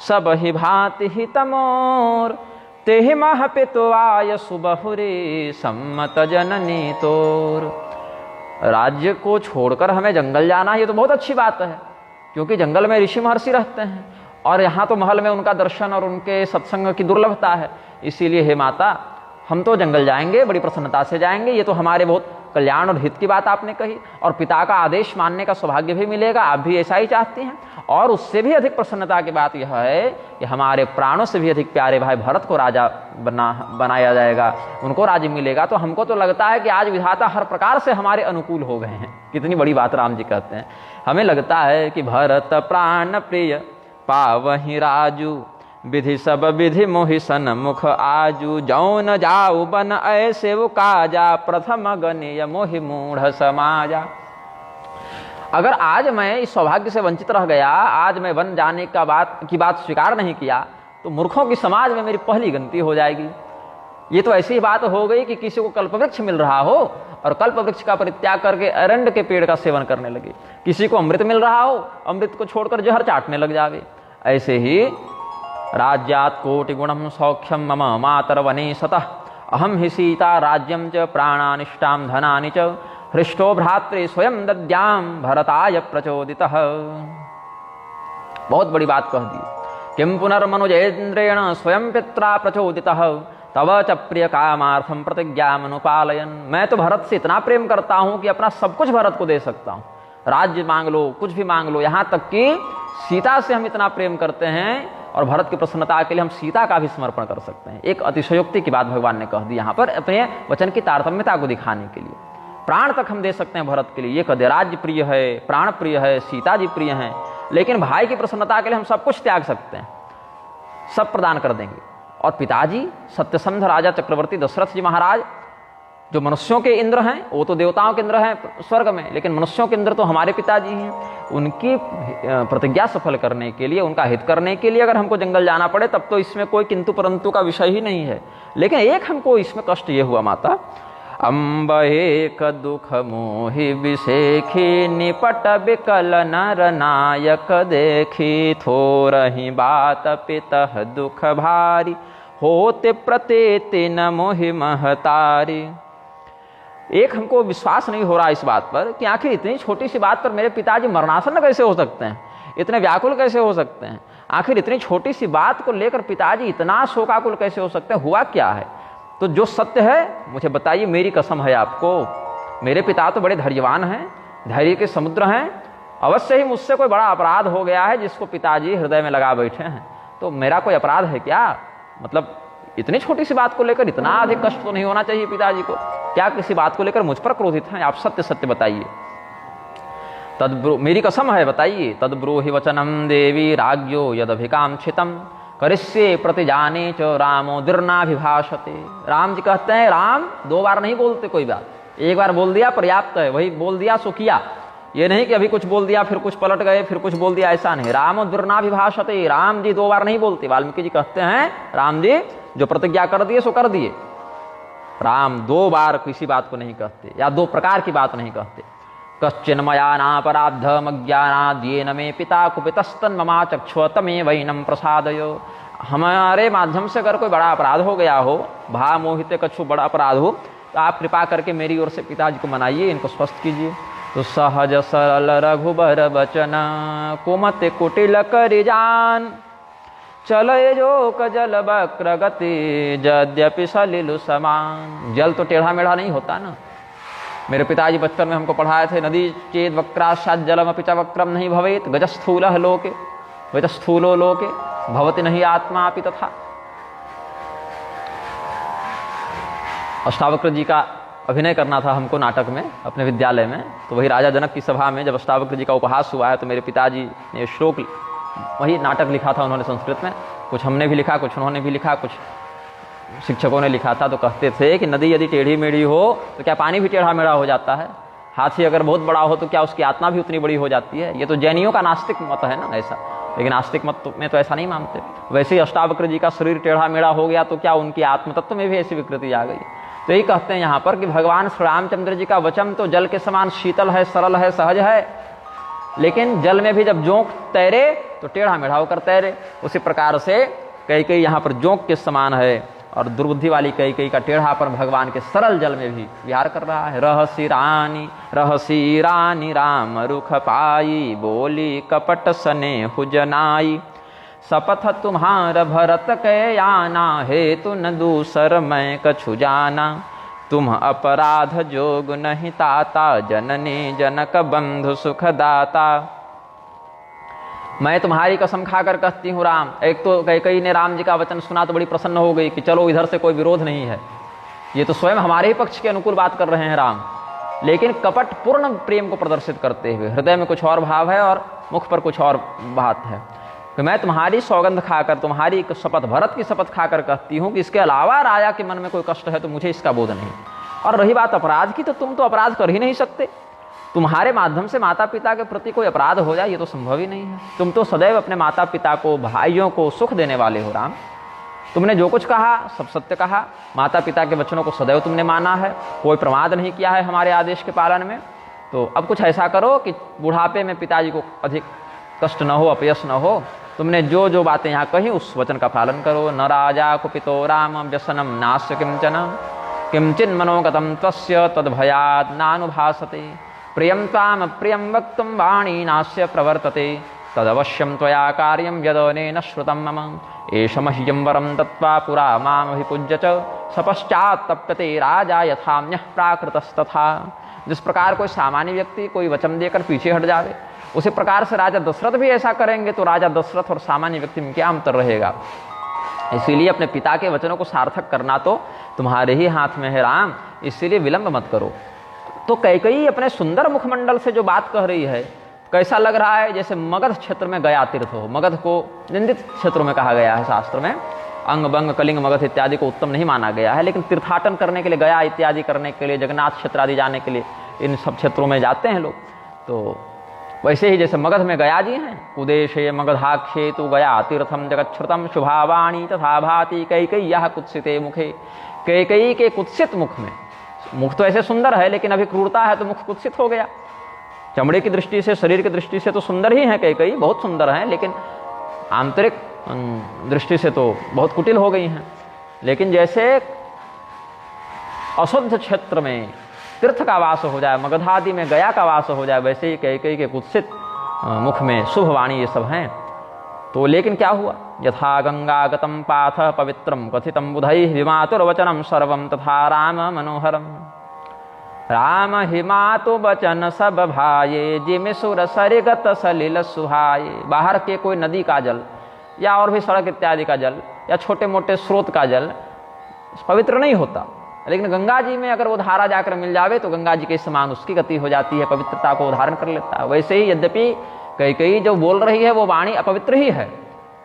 सब ही भांति ही तमोर, तेहि मह पितु आय सुबहुरे, सम्मत जननी तोर। राज्य को छोड़कर हमें जंगल जाना, ये तो बहुत अच्छी बात है, क्योंकि जंगल में ऋषि महर्षि रहते हैं और यहाँ तो महल में उनका दर्शन और उनके सत्संग की दुर्लभता है। इसीलिए हे माता, हम तो जंगल जाएंगे, बड़ी प्रसन्नता से जाएंगे, ये तो हमारे बहुत कल्याण और हित की बात आपने कही, और पिता का आदेश मानने का सौभाग्य भी मिलेगा, आप भी ऐसा ही चाहती हैं। और उससे भी अधिक प्रसन्नता की बात यह है कि हमारे प्राणों से भी अधिक प्यारे भाई भरत को राजा बनाया जाएगा, उनको राज्य मिलेगा। तो हमको तो लगता है कि आज विधाता हर प्रकार से हमारे अनुकूल हो गए हैं। कितनी बड़ी बात राम जी कहते हैं। हमें लगता है कि भरत प्राण प्रिय पावहि राजू, विधि सब विधि मोहि सन्मुख आजू, जौन जाऊ बन ऐसे वो काजा, प्रथम गणेय मोहि मूढ़ समाजा। अगर आज मैं इस सौभाग्य से वंचित रह गया, आज मैं वन जाने का बात स्वीकार नहीं किया, तो मूर्खों की समाज में मेरी पहली गिनती हो जाएगी। ये तो ऐसी बात हो गई कि किसी को कल्पवृक्ष मिल रहा हो और कल्पवृक्ष का परित्याग करके अरंड के पेड़ का सेवन करने लगे, किसी को अमृत मिल रहा हो, अमृत को छोड़कर जहर चाटने लग जावे। ऐसे ही राज्यात् कोटि गुणम सौख्यम मम मातरवने सतः, अहम हि सीता राज्यम च प्राणानिष्टाम धनानि च, हृष्टो भ्रात्रे स्वयं दद्याम भरताय प्रचोदितः। बहुत बड़ी बात कह दी। किम पुनर्मनुजेन्द्रेण स्वयं पित्रा प्रचोदितः, तव च प्रिय कामार्थम प्रतिज्ञामनुपालयन। मैं तो भरत से इतना प्रेम करता हूं कि अपना सब कुछ भरत को दे सकता हूं, राज्य मांग लो, कुछ भी मांग लो, यहाँ तक कि सीता से हम इतना प्रेम करते हैं और भरत की प्रसन्नता के लिए हम सीता का भी समर्पण कर सकते हैं। एक अतिशयोक्ति की बात भगवान ने कह दी यहाँ पर, अपने वचन की तारतम्यता को दिखाने के लिए। प्राण तक हम दे सकते हैं भरत के लिए। ये कदे राज्य प्रिय है, प्राण प्रिय है, सीता जी प्रिय हैं, लेकिन भाई की प्रसन्नता के लिए हम सब कुछ त्याग सकते हैं, सब प्रदान कर देंगे। और पिताजी सत्यसंध राजा चक्रवर्ती दशरथ जी महाराज, जो मनुष्यों के इंद्र हैं, वो तो देवताओं के इंद्र हैं स्वर्ग में, लेकिन मनुष्यों के इंद्र तो हमारे पिताजी हैं। उनकी प्रतिज्ञा सफल करने के लिए, उनका हित करने के लिए अगर हमको जंगल जाना पड़े, तब तो इसमें कोई किंतु परंतु का विषय ही नहीं है। लेकिन एक हमको इसमें कष्ट ये हुआ माता, अम्ब एक दुख मोहि विशेखी, निपट बिकल नर नायक देखी, थोरहि बात पितः दुख भारी, होते प्रतेति न मोहि महतारी। एक हमको विश्वास नहीं हो रहा इस बात पर कि आखिर इतनी छोटी सी बात पर मेरे पिताजी मरणासन्न कैसे हो सकते हैं, इतने व्याकुल कैसे हो सकते हैं। आखिर इतनी छोटी सी बात को लेकर पिताजी इतना शोकाकुल कैसे हो सकते हैं, हुआ क्या है। तो जो सत्य है मुझे बताइए, मेरी कसम है आपको। मेरे पिता तो बड़े धैर्यवान हैं, धैर्य के समुद्र हैं। अवश्य ही मुझसे कोई बड़ा अपराध हो गया है जिसको पिताजी हृदय में लगा बैठे हैं। तो मेरा कोई अपराध है क्या? मतलब इतनी छोटी सी बात को लेकर इतना अधिक कष्ट तो नहीं होना चाहिए पिताजी को। क्या किसी बात को लेकर मुझ पर क्रोधित हैं? आप सत्य सत्य बताइए। मेरी कसम है, बताइए। तद्ब्रूहि वचनम देवी राज्ञो यदभिकांक्षितम, करिष्ये प्रतिजाने च रामो दीर्णाभिभाषते। राम जी कहते हैं, राम दो बार नहीं बोलते कोई बात, एक बार बोल दिया पर्याप्त है, वही बोल दिया सो किया। ये नहीं कि अभी कुछ बोल दिया फिर कुछ पलट गए फिर कुछ बोल दिया, ऐसा नहीं। रामो दीर्णाभिभाषते, राम जी दो बार नहीं बोलते। वाल्मीकि जी कहते हैं, राम जी जो प्रतिज्ञा कर दिए सो कर दिए। राम 2 बार किसी बात को नहीं कहते या 2 प्रकार की बात नहीं कहते। कश्चिन्मया नापराधमज्ञानाद् येन मे पिता कुपितस्तन्ममा चक्षुः तमेवैनं प्रसादय। हमारे माध्यम से अगर कोई बड़ा अपराध हो गया हो, भा मोहिते कछु बड़ा अपराध हो, तो आप कृपा करके मेरी ओर से पिताजी को मनाइए, इनको स्वस्थ कीजिए। तो सहज सरल रघुबर बचन कुमति कुटिल करि जान, चले जो कजल वक्र गति यद्यपि सलिल समान। जल तो टेढ़ा मेढ़ा नहीं होता ना। मेरे पिताजी बचपन में हमको पढ़ाए थे, नदी चेद वक्राशात् जलमपि च वक्रम नहीं भवेत्, गजस्थूलः लोके वजस्थूलो लोके भवति नहीं आत्मा अपि तथा। अष्टावक्र जी का अभिनय करना था हमको नाटक में अपने विद्यालय में। तो वही राजा जनक की सभा में जब अष्टावक्र जी का उपहास हुआ है तो मेरे पिताजी ने श्लोक, वही नाटक लिखा था उन्होंने संस्कृत में, कुछ हमने भी लिखा, कुछ उन्होंने भी लिखा, कुछ शिक्षकों ने लिखा था। तो कहते थे कि नदी यदि टेढ़ी मेढ़ी हो तो क्या पानी भी टेढ़ा मेढ़ा हो जाता है? हाथी अगर बहुत बड़ा हो तो क्या उसकी आत्मा भी उतनी बड़ी हो जाती है? ये तो जैनियों का नास्तिक मत है ना ऐसा, लेकिन आस्तिक मत में तो ऐसा नहीं मानते। वैसे ही अष्टावक्र जी का शरीर टेढ़ा मेढ़ा हो गया तो क्या उनकी आत्म तत्व में भी ऐसी विकृति आ गई? तो यही कहते हैं यहाँ पर कि भगवान श्री रामचंद्र जी का वचन तो जल के समान शीतल है, सरल है, सहज है, लेकिन जल में भी जब जोंक तैरे तो टेढ़ा मेढ़ा होकर तैरे। उसी प्रकार से कैकेयी यहाँ पर जोंक के समान है और दुर्बुद्धि वाली कैकेयी का टेढ़ापन भगवान के सरल जल में भी विहार कर रहा है। रहसी रानी राम रुख पाई, बोली कपट सने हुजनाई, सपथ तुम्हार भरत के आना, हेतु न दूसर मैं कछु जाना, तुम अपराध जोग नहीं ताता, जननी जनक बंधु सुख दाता। मैं तुम्हारी कसम खाकर कहती हूँ राम। एक तो कैकेयी ने राम जी का वचन सुना तो बड़ी प्रसन्न हो गई कि चलो इधर से कोई विरोध नहीं है, ये तो स्वयं हमारे ही पक्ष के अनुकूल बात कर रहे हैं राम। लेकिन कपट पूर्ण प्रेम को प्रदर्शित करते हुए हृदय में कुछ और भाव है और मुख पर कुछ और बात है कि मैं तुम्हारी सौगंध खाकर, तुम्हारी शपथ, भरत की शपथ खाकर कहती हूँ कि इसके अलावा राजा के मन में कोई कष्ट है तो मुझे इसका बोध नहीं। और रही बात अपराध की, तो तुम तो अपराध कर ही नहीं सकते। तुम्हारे माध्यम से माता पिता के प्रति कोई अपराध हो जाए ये तो संभव ही नहीं है। तुम तो सदैव अपने माता पिता को, भाइयों को सुख देने वाले हो राम। तुमने जो कुछ कहा सब सत्य कहा, माता पिता के वचनों को सदैव तुमने माना है, कोई प्रमाद नहीं किया है हमारे आदेश के पालन में। तो अब कुछ ऐसा करो कि बुढ़ापे में पिताजी को अधिक कष्ट न हो, अपयश न हो। तुमने जो जो बातें यहाँ कही उस वचन का पालन करो। न राजा कुपितो राम व्यसनम नास्य किंचन, किंचिन मनोगतम तस्य तद्भयात् नानुभासते, प्रियं ताम प्रियं वक्तुं वाणी नास्य प्रवर्तते, तदवश्यं त्वया कार्यं यदनेन श्रुतं मम, एष मह्यं वरं दत्त्वा पुरा मामभिपूज्य च, सपश्चात् तप्यते राजा यथान्यः प्राकृतस्तथा। जिस प्रकार कोई सामान्य व्यक्ति कोई वचन देकर पीछे हट जावे, उसी प्रकार से राजा दशरथ भी ऐसा करेंगे तो राजा दशरथ और सामान्य व्यक्ति में क्या अंतर रहेगा? इसीलिए अपने पिता के वचनों को सार्थक करना तो तुम्हारे ही हाथ में है राम, इसीलिए विलंब मत करो। तो कैकेयी अपने सुंदर मुखमंडल से जो बात कह रही है, कैसा लग रहा है जैसे मगध क्षेत्र में गया तीर्थ हो। मगध को निंदित क्षेत्रों में कहा गया है शास्त्र में, अंग बंग कलिंग मगध इत्यादि को उत्तम नहीं माना गया है, लेकिन तीर्थाटन करने के लिए, गया इत्यादि करने के लिए, जगन्नाथ क्षेत्र आदि जाने के लिए इन सब क्षेत्रों में जाते हैं लोग। तो वैसे ही जैसे मगध में गया जी हैं, उदेशे मगधाख्ये तु गया तीर्थम जगच्छ्रुतम शुभावाणी तथा भाति कैकेय्याः कुत्सिते मुखे। कैकेयी के कुत्सित मुख में, मुख तो ऐसे सुंदर है लेकिन अभी क्रूरता है तो मुख कुत्सित हो गया। चमड़े की दृष्टि से, शरीर की दृष्टि से तो सुंदर ही है कैकेयी, बहुत सुंदर हैं, लेकिन आंतरिक दृष्टि से तो बहुत कुटिल हो गई हैं। लेकिन जैसे अशुद्ध क्षेत्र में तीर्थ का वास हो जाए, मगधादि में गया का वास हो जाए, वैसे ही कैकेयी के कुत्सित मुख में शुभ वाणी ये सब हैं। तो लेकिन क्या हुआ? यथा गंगागतम पाथ पवित्रम कथितम बुधैः विमातुर्वचनम सर्वम तथा राम मनोहरम। राम हिमातु वचन सब भाये, जिमि सुर सरिगत सलिल सुहाये। बाहर के कोई नदी का जल या और भी सड़क इत्यादि का जल या छोटे मोटे स्रोत का जल पवित्र नहीं होता, लेकिन गंगा जी में अगर वो धारा जाकर मिल जावे तो गंगा जी के समान उसकी गति हो जाती है, पवित्रता को धारण कर लेता है। वैसे ही यद्यपि कैकेयी जो बोल रही है वो वाणी अपवित्र ही है,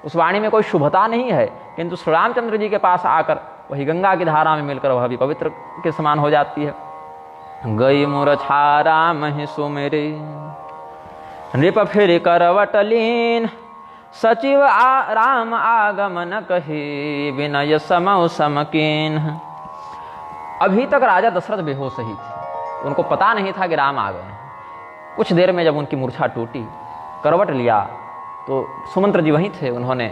उस वाणी में कोई शुभता नहीं है, किंतु श्री रामचंद्र जी के पास आकर वही गंगा की धारा में मिलकर वह भी पवित्र के समान हो जाती है। गई मूर्छा राम ही सुमेरे, नृप फिर करवट लीन, सचिव राम आगमन कही, विनय समौ समकीन। अभी तक राजा दशरथ बेहोश ही थे, उनको पता नहीं था कि राम आ गए हैं। कुछ देर में जब उनकी मूर्छा टूटी, करवट लिया, तो सुमंत्र जी वहीं थे। उन्होंने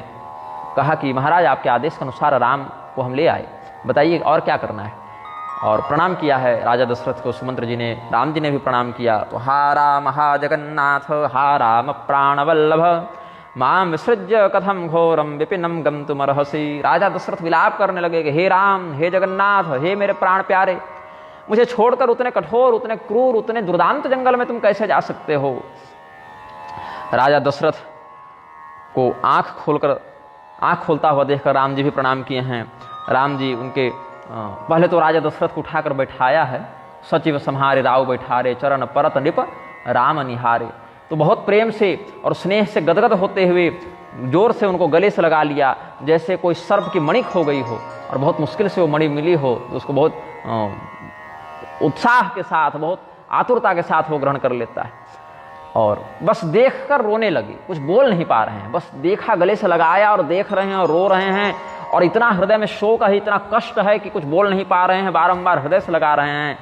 कहा कि महाराज आपके आदेश के अनुसार राम को हम ले आए, बताइए और क्या करना है। और प्रणाम किया है राजा दशरथ को सुमंत्र जी ने, राम जी ने भी प्रणाम किया। तो हा राम हा जगन्नाथ हा राम प्राणवल्लभ मां विसृज्य कथम घोरम विपिनम गंतुमर्हसि। राजा दशरथ विलाप करने लगे कि हे राम, हे जगन्नाथ, हे मेरे प्राण प्यारे, मुझे छोड़कर उतने कठोर, उतने क्रूर, उतने दुर्दांत जंगल में तुम कैसे जा सकते हो। राजा दशरथ को आंख खोलता हुआ देखकर राम जी भी प्रणाम किए हैं। राम जी उनके पहले तो राजा दशरथ को उठाकर बैठाया है, सचिव सम्हारे राव बैठारे चरण परत निप राम निहारे। तो बहुत प्रेम से और स्नेह से गदगद होते हुए जोर से उनको गले से लगा लिया, जैसे कोई सर्प की मणि खो गई हो और बहुत मुश्किल से वो मणि मिली हो, तो उसको बहुत उत्साह के साथ, बहुत आतुरता के साथ वो ग्रहण कर लेता है। और बस देखकर रोने लगे, कुछ बोल नहीं पा रहे हैं, बस देखा, गले से लगाया और देख रहे हैं और रो रहे हैं। और इतना हृदय में शोक है, इतना कष्ट है कि कुछ बोल नहीं पा रहे हैं, बारंबार हृदय से लगा रहे हैं।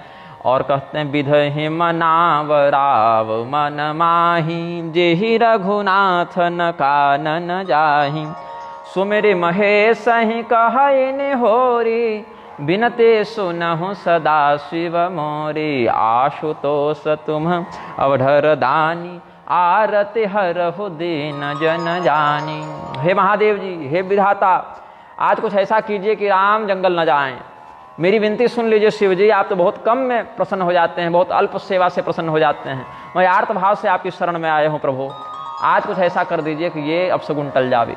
और कहते हैं विधहि मनाव राव मन माही, जेहि रघुनाथ न कानन जाहि। सुमिरि महेश ही कहहि होरी, बिनते सुनहु सदा शिव मोरी। आशुतोष तुम अवधर दानी, आरति हरहु दीन जन जानी। हे महादेव जी, हे विधाता, आज कुछ ऐसा कीजिए कि राम जंगल न जाएं। मेरी विनती सुन लीजिए शिव जी, आप तो बहुत कम में प्रसन्न हो जाते हैं, बहुत अल्प सेवा से प्रसन्न हो जाते हैं। मैं आर्त भाव से आपकी शरण में आया हूँ प्रभु, आज कुछ ऐसा कर दीजिए कि ये अपशगुन टल जावे।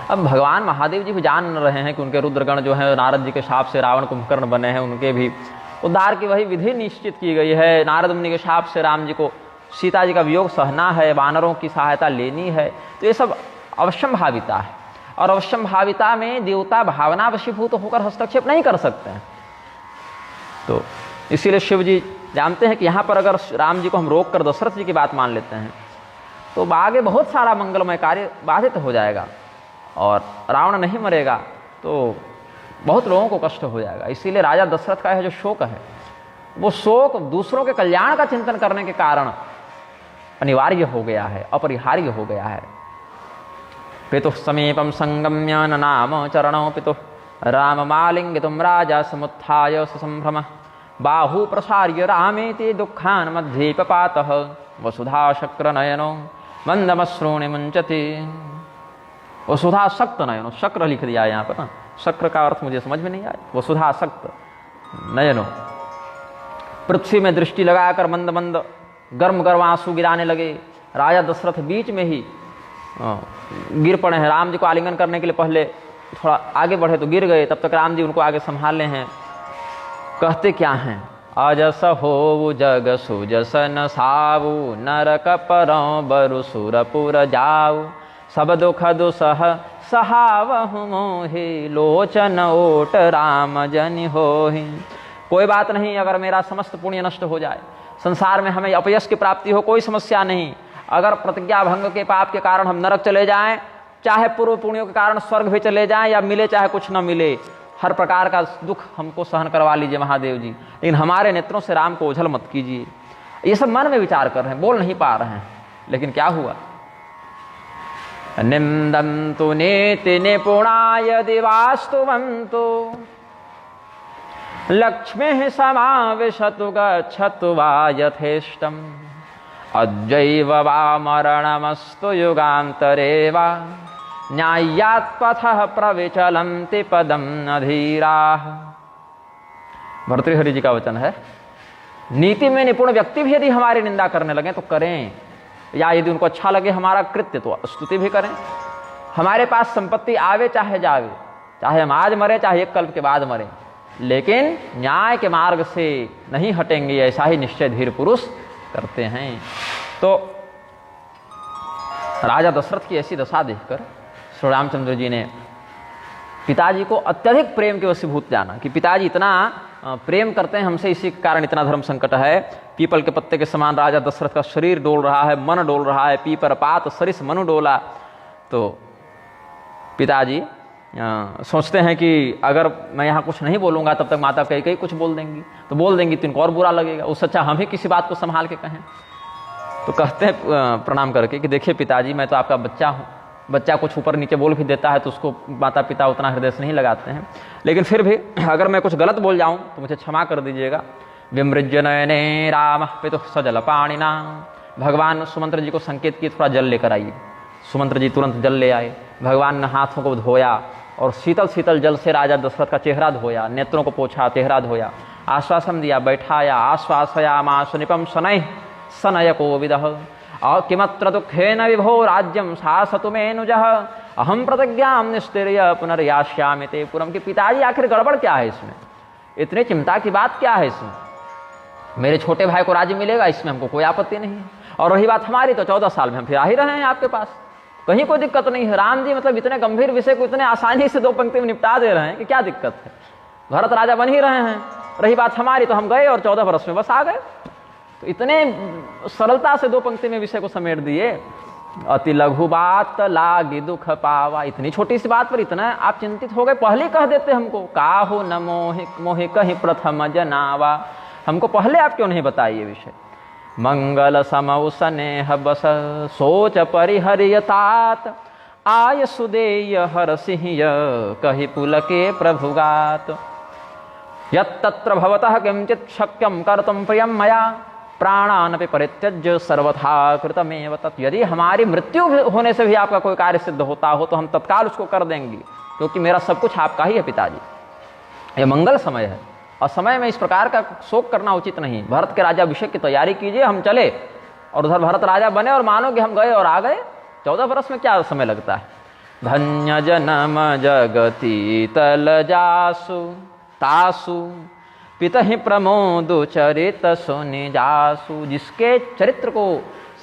अब भगवान महादेव जी भी जान रहे हैं कि उनके रुद्रगण जो है नारद जी के शाप से रावण कुंभकर्ण बने हैं, उनके भी उद्धार की वही विधि निश्चित की गई है। नारद मुनि के शाप से राम जी को सीता जी का वियोग सहना है, वानरों की सहायता लेनी है। तो ये सब अवश्यम भाविता है, और अवश्यम भाविता में देवता भावना वशीभूत होकर हस्तक्षेप नहीं कर सकते हैं। तो इसीलिए शिव जी जानते हैं कि यहाँ पर अगर राम जी को हम रोक कर दशरथ जी की बात मान लेते हैं तो आगे बहुत सारा मंगलमय कार्य बाधित हो जाएगा और रावण नहीं मरेगा, तो बहुत लोगों को कष्ट हो जाएगा। इसीलिए राजा दशरथ का यह जो शोक है, वो शोक दूसरों के कल्याण का चिंतन करने के कारण अनिवार्य हो गया है, अपरिहार्य हो गया है। पितुः समीपम संगम्य ननाम चरणों पितुः, राम मालिंगितुम राजा समुत्थाय ससंभ्रम। बाहु प्रसार्य रामेति दुःखान् मध्ये पपातः, वसुधा शक्र नयनो मंदमश्रूणि मुंचति। वसुधा शक्त नयनो, शक्र लिख दिया यहाँ पर ना, शक्र का अर्थ मुझे समझ में नहीं आया। वसुधा शक्त नयनो, पृथ्वी में दृष्टि लगाकर मंद मंद गर्म गर्म आंसू गिराने लगे। राजा दशरथ बीच में ही गिर पड़े हैं। राम जी को आलिंगन करने के लिए पहले थोड़ा आगे बढ़े तो गिर गए, तब तक राम जी उनको आगे संभाले हैं। कहते क्या हैं, अजस हो जग सुजसन सावु, नरक परं बरु सुरपुर जाऊ। सब दुख दुसह सहावहु मोहि, लोचन ओट राम जनि होहि। कोई बात नहीं, अगर मेरा समस्त पुण्य नष्ट हो जाए, संसार में हमें अपयश की प्राप्ति हो, कोई समस्या नहीं। अगर प्रतिज्ञा भंग के पाप के कारण हम नरक चले जाएं, चाहे पूर्व पुण्यों के कारण स्वर्ग भी चले जाएं, या मिले चाहे कुछ न मिले, हर प्रकार का दुख हमको सहन करवा लीजिए महादेव जी, लेकिन हमारे नेत्रों से राम को ओझल मत कीजिए। ये सब मन में विचार कर रहे हैं, बोल नहीं पा रहे हैं। लेकिन क्या हुआ, निंदन्तु नेति निपुणाय दिवास्तुवन्तु, लक्ष्मीः समाविशतु गच्छतु वा यथेष्टम्। अद्यैव वा मरणमस्तु युगान्तरे वा, न्याय्यात् पथः प्रविचलन्ति पदं अधीराः। भर्तृहरि जी का वचन है, नीति में निपुण व्यक्ति भी यदि हमारी निंदा करने लगे तो करें, या यदि उनको अच्छा लगे हमारा कृत्य तो स्तुति भी करें। हमारे पास संपत्ति आवे चाहे जावे, चाहे हम आज मरे चाहे एक कल्प के बाद मरे, लेकिन न्याय के मार्ग से नहीं हटेंगे, ऐसा ही निश्चय धीर पुरुष करते हैं। तो राजा दशरथ की ऐसी दशा देखकर श्री रामचंद्र जी ने पिताजी को अत्यधिक प्रेम के वशीभूत जाना कि पिताजी इतना प्रेम करते हैं हमसे, इसी के कारण इतना धर्म संकट है। पीपल के पत्ते के समान राजा दशरथ का शरीर डोल रहा है, मन डोल रहा है, पीपर पात सरिस मनु डोला। तो पिताजी सोचते हैं कि अगर मैं यहाँ कुछ नहीं बोलूँगा तब तक माता कैकेयी कुछ बोल देंगी, तो बोल देंगी तो इनको और बुरा लगेगा, उससे अच्छा हम ही किसी बात को संभाल के कहें। तो कहते हैं प्रणाम करके कि देखिए पिताजी, मैं तो आपका बच्चा हूँ, बच्चा कुछ ऊपर नीचे बोल भी देता है तो उसको माता पिता उतना हृदय से नहीं लगाते हैं, लेकिन फिर भी अगर मैं कुछ गलत बोल जाऊँ तो मुझे क्षमा कर दीजिएगा। विमृज्य नयने राम पितु सजल पाणिना, भगवान सुमंत्र जी को संकेत किए थोड़ा जल लेकर आइए। सुमंत्र जी तुरंत जल ले आए, भगवान ने हाथों को धोया और शीतल शीतल जल से राजा दशरथ का चेहरा धोया, नेत्रों को पोछा, चेहरा धोया, आश्वासन दिया, बैठाया। आश्वासयामासु निपम शनैः सनय कोविदः किमत्र दुःखेन विभो राज्यं शासतु मेनुजः अहम प्रतिज्ञां निस्तीर्य पुनर्यास्यामि ते पुरम्। कि पिताजी आखिर गड़बड़ क्या है इसमें, इतनी चिंता की बात क्या है इसमें? मेरे छोटे भाई को राज्य मिलेगा, इसमें हमको कोई आपत्ति नहीं है, और रही बात हमारी तो 14 साल में हम फिर आ ही रहे हैं आपके पास, कहीं कोई दिक्कत नहीं है। राम जी मतलब इतने गंभीर विषय को इतने आसानी से 2 पंक्ति में निपटा दे रहे हैं कि क्या दिक्कत है, भरत राजा बन ही रहे हैं। रही बात हमारी तो हम गए और 14 वर्ष में बस आ गए, तो इतने सरलता से 2 पंक्ति में विषय को समेट दिए। अति लघु बात लागी दुख पावा, इतनी छोटी सी बात पर इतना आप चिंतित हो गए, पहले कह देते हमको। काहू न मोहि कहीं प्रथम जनावा, हमको पहले आप क्यों नहीं बताइए विषय। मंगल समौ स्नेह बस सोच परिहरियतात, आय सुदेय हर सिंह कहि पुलके प्रभुगात। यत्तत्र भवतः किंचित शक्यं कर्तुं प्रियं मया, प्राणानपि परित्यज्य सर्वथा कृतमेव तत्। यदि हमारी मृत्यु होने से भी आपका कोई कार्य सिद्ध होता हो तो हम तत्काल उसको कर देंगे, क्योंकि मेरा सब कुछ आपका ही है पिताजी। यह मंगल समय है और समय में इस प्रकार का शोक करना उचित नहीं। भरत के राजा अभिषेक की तैयारी कीजिए, हम चले, और उधर भरत राजा बने और मानो कि हम गए और आ गए। 14 वर्ष में क्या समय लगता है। धन्य जन्म जगती तल जासु तासु पितहि प्रमोदु चरित सुनि जासु। जिसके चरित्र को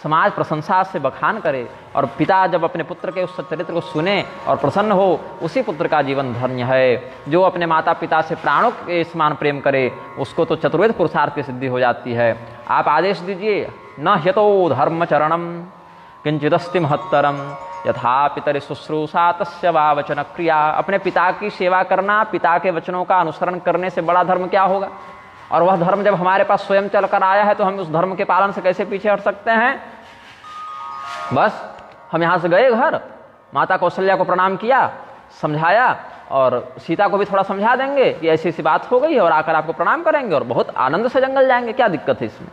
समाज प्रशंसा से बखान करे और पिता जब अपने पुत्र के उस चरित्र को सुने और प्रसन्न हो, उसी पुत्र का जीवन धन्य है। जो अपने माता पिता से प्राणों के समान प्रेम करे उसको तो चतुर्वेद पुरुषार्थ की सिद्धि हो जाती है। आप आदेश दीजिए, न ह्यतो धर्मचरणम किंचिदस्ति महत्तरम यथा पितरि शुश्रूषा तस्य वा वचन क्रिया। अपने पिता की सेवा करना, पिता के वचनों का अनुसरण करने से बड़ा धर्म क्या होगा। और वह धर्म जब हमारे पास स्वयं चल कर आया है तो हम उस धर्म के पालन से कैसे पीछे हट सकते हैं। बस हम यहाँ से गए घर, माता कौशल्या को प्रणाम किया, समझाया, और सीता को भी थोड़ा समझा देंगे कि ऐसी ऐसी बात हो गई है, और आकर आपको प्रणाम करेंगे और बहुत आनंद से जंगल जाएंगे, क्या दिक्कत है इसमें।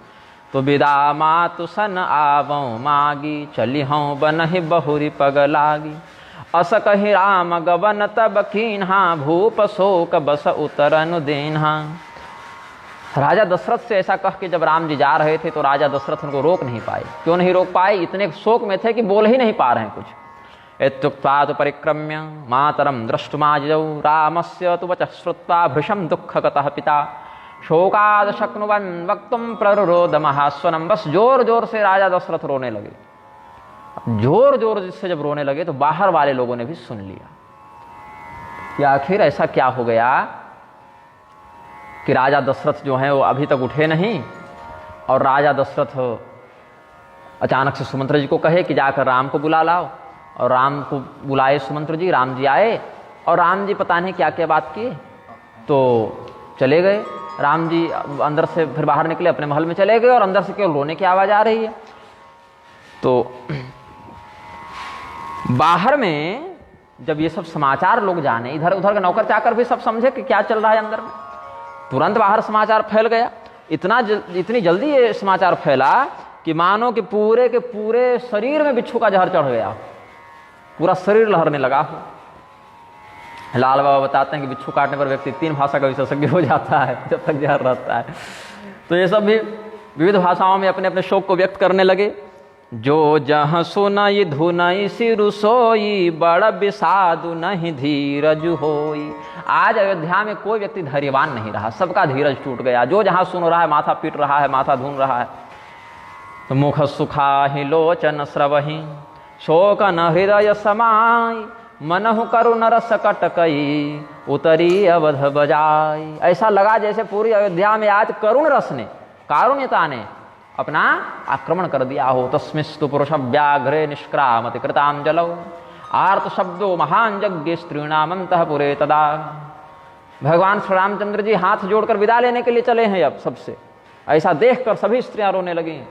तो विदा मातु सन आवों मागी, चली हूँ बनहि बहुरी पग लागी। अस कहि राम गवन तब कीन्हा, भूप शोक बस उतरनु दीन्हा। राजा दशरथ से ऐसा कह के जब राम जी जा रहे थे तो राजा दशरथ उनको रोक नहीं पाए। क्यों नहीं रोक पाए, इतने शोक में थे कि बोल ही नहीं पा रहे हैं कुछ। इत्युक्त्वा तु परिक्रम्य मातरम दृष्टुमाजौ, रामस्य तु वचः श्रुत्वा भृशं दुःखगतः पिता, शोकाद शक्नुवन् वक्तुं प्ररुरोध महास्वनम। बस जोर जोर से राजा दशरथ रोने लगे। जोर जोर से जब रोने लगे तो बाहर वाले लोगों ने भी सुन लिया कि आखिर ऐसा क्या हो गया कि राजा दशरथ जो हैं वो अभी तक उठे नहीं। और राजा दशरथ अचानक से सुमंत्र जी को कहे कि जाकर राम को बुला लाओ, और राम को बुलाए सुमंत्र जी। राम जी आए और राम जी पता नहीं क्या क्या बात किए तो चले गए। राम जी अंदर से फिर बाहर निकले, अपने महल में चले गए, और अंदर से केवल रोने की आवाज़ आ रही है। तो बाहर में जब ये सब समाचार लोग जाने, इधर उधर के नौकर चाकर भी सब समझे कि क्या चल रहा है अंदर में, तुरंत बाहर समाचार फैल गया। इतनी जल्दी ये समाचार फैला कि मानो कि पूरे के पूरे शरीर में बिच्छू का जहर चढ़ गया, पूरा शरीर लहरने लगा। लाल बाबा बताते हैं कि बिच्छू काटने पर व्यक्ति 3 भाषा का विशेषज्ञ हो जाता है जब तक जहर रहता है। तो ये सब भी विविध भाषाओं में अपने अपने शोक को व्यक्त करने लगे। जो जहाँ सुनाई धुनाई सिरु सोई, बड़ बिसादु नहीं धीरज होई। आज अयोध्या में कोई व्यक्ति धैर्यवान नहीं रहा, सबका धीरज टूट गया। जो जहाँ सुन रहा है माथा पीट रहा है, माथा धुन रहा है। तो मुख सुखाहि लोचन स्रवहि, शोक न हृदय समाई, मनहु करुण रस कटकई, उतरी अवध बजाई। ऐसा लगा जैसे पूरी अयोध्या में आज करुण रस ने, कारुण्यता ने अपना आक्रमण कर दिया हो। तस्मिस्तु पुरुष व्याघ्रे निष्क्रामति कृतांजलौ, आर्त शब्दो महान यज्ञ स्त्रीणाम अंतःपुरे तदा। भगवान श्री रामचंद्र जी हाथ जोड़कर विदा लेने के लिए चले हैं अब सबसे। ऐसा देखकर सभी स्त्रियां रोने लगी।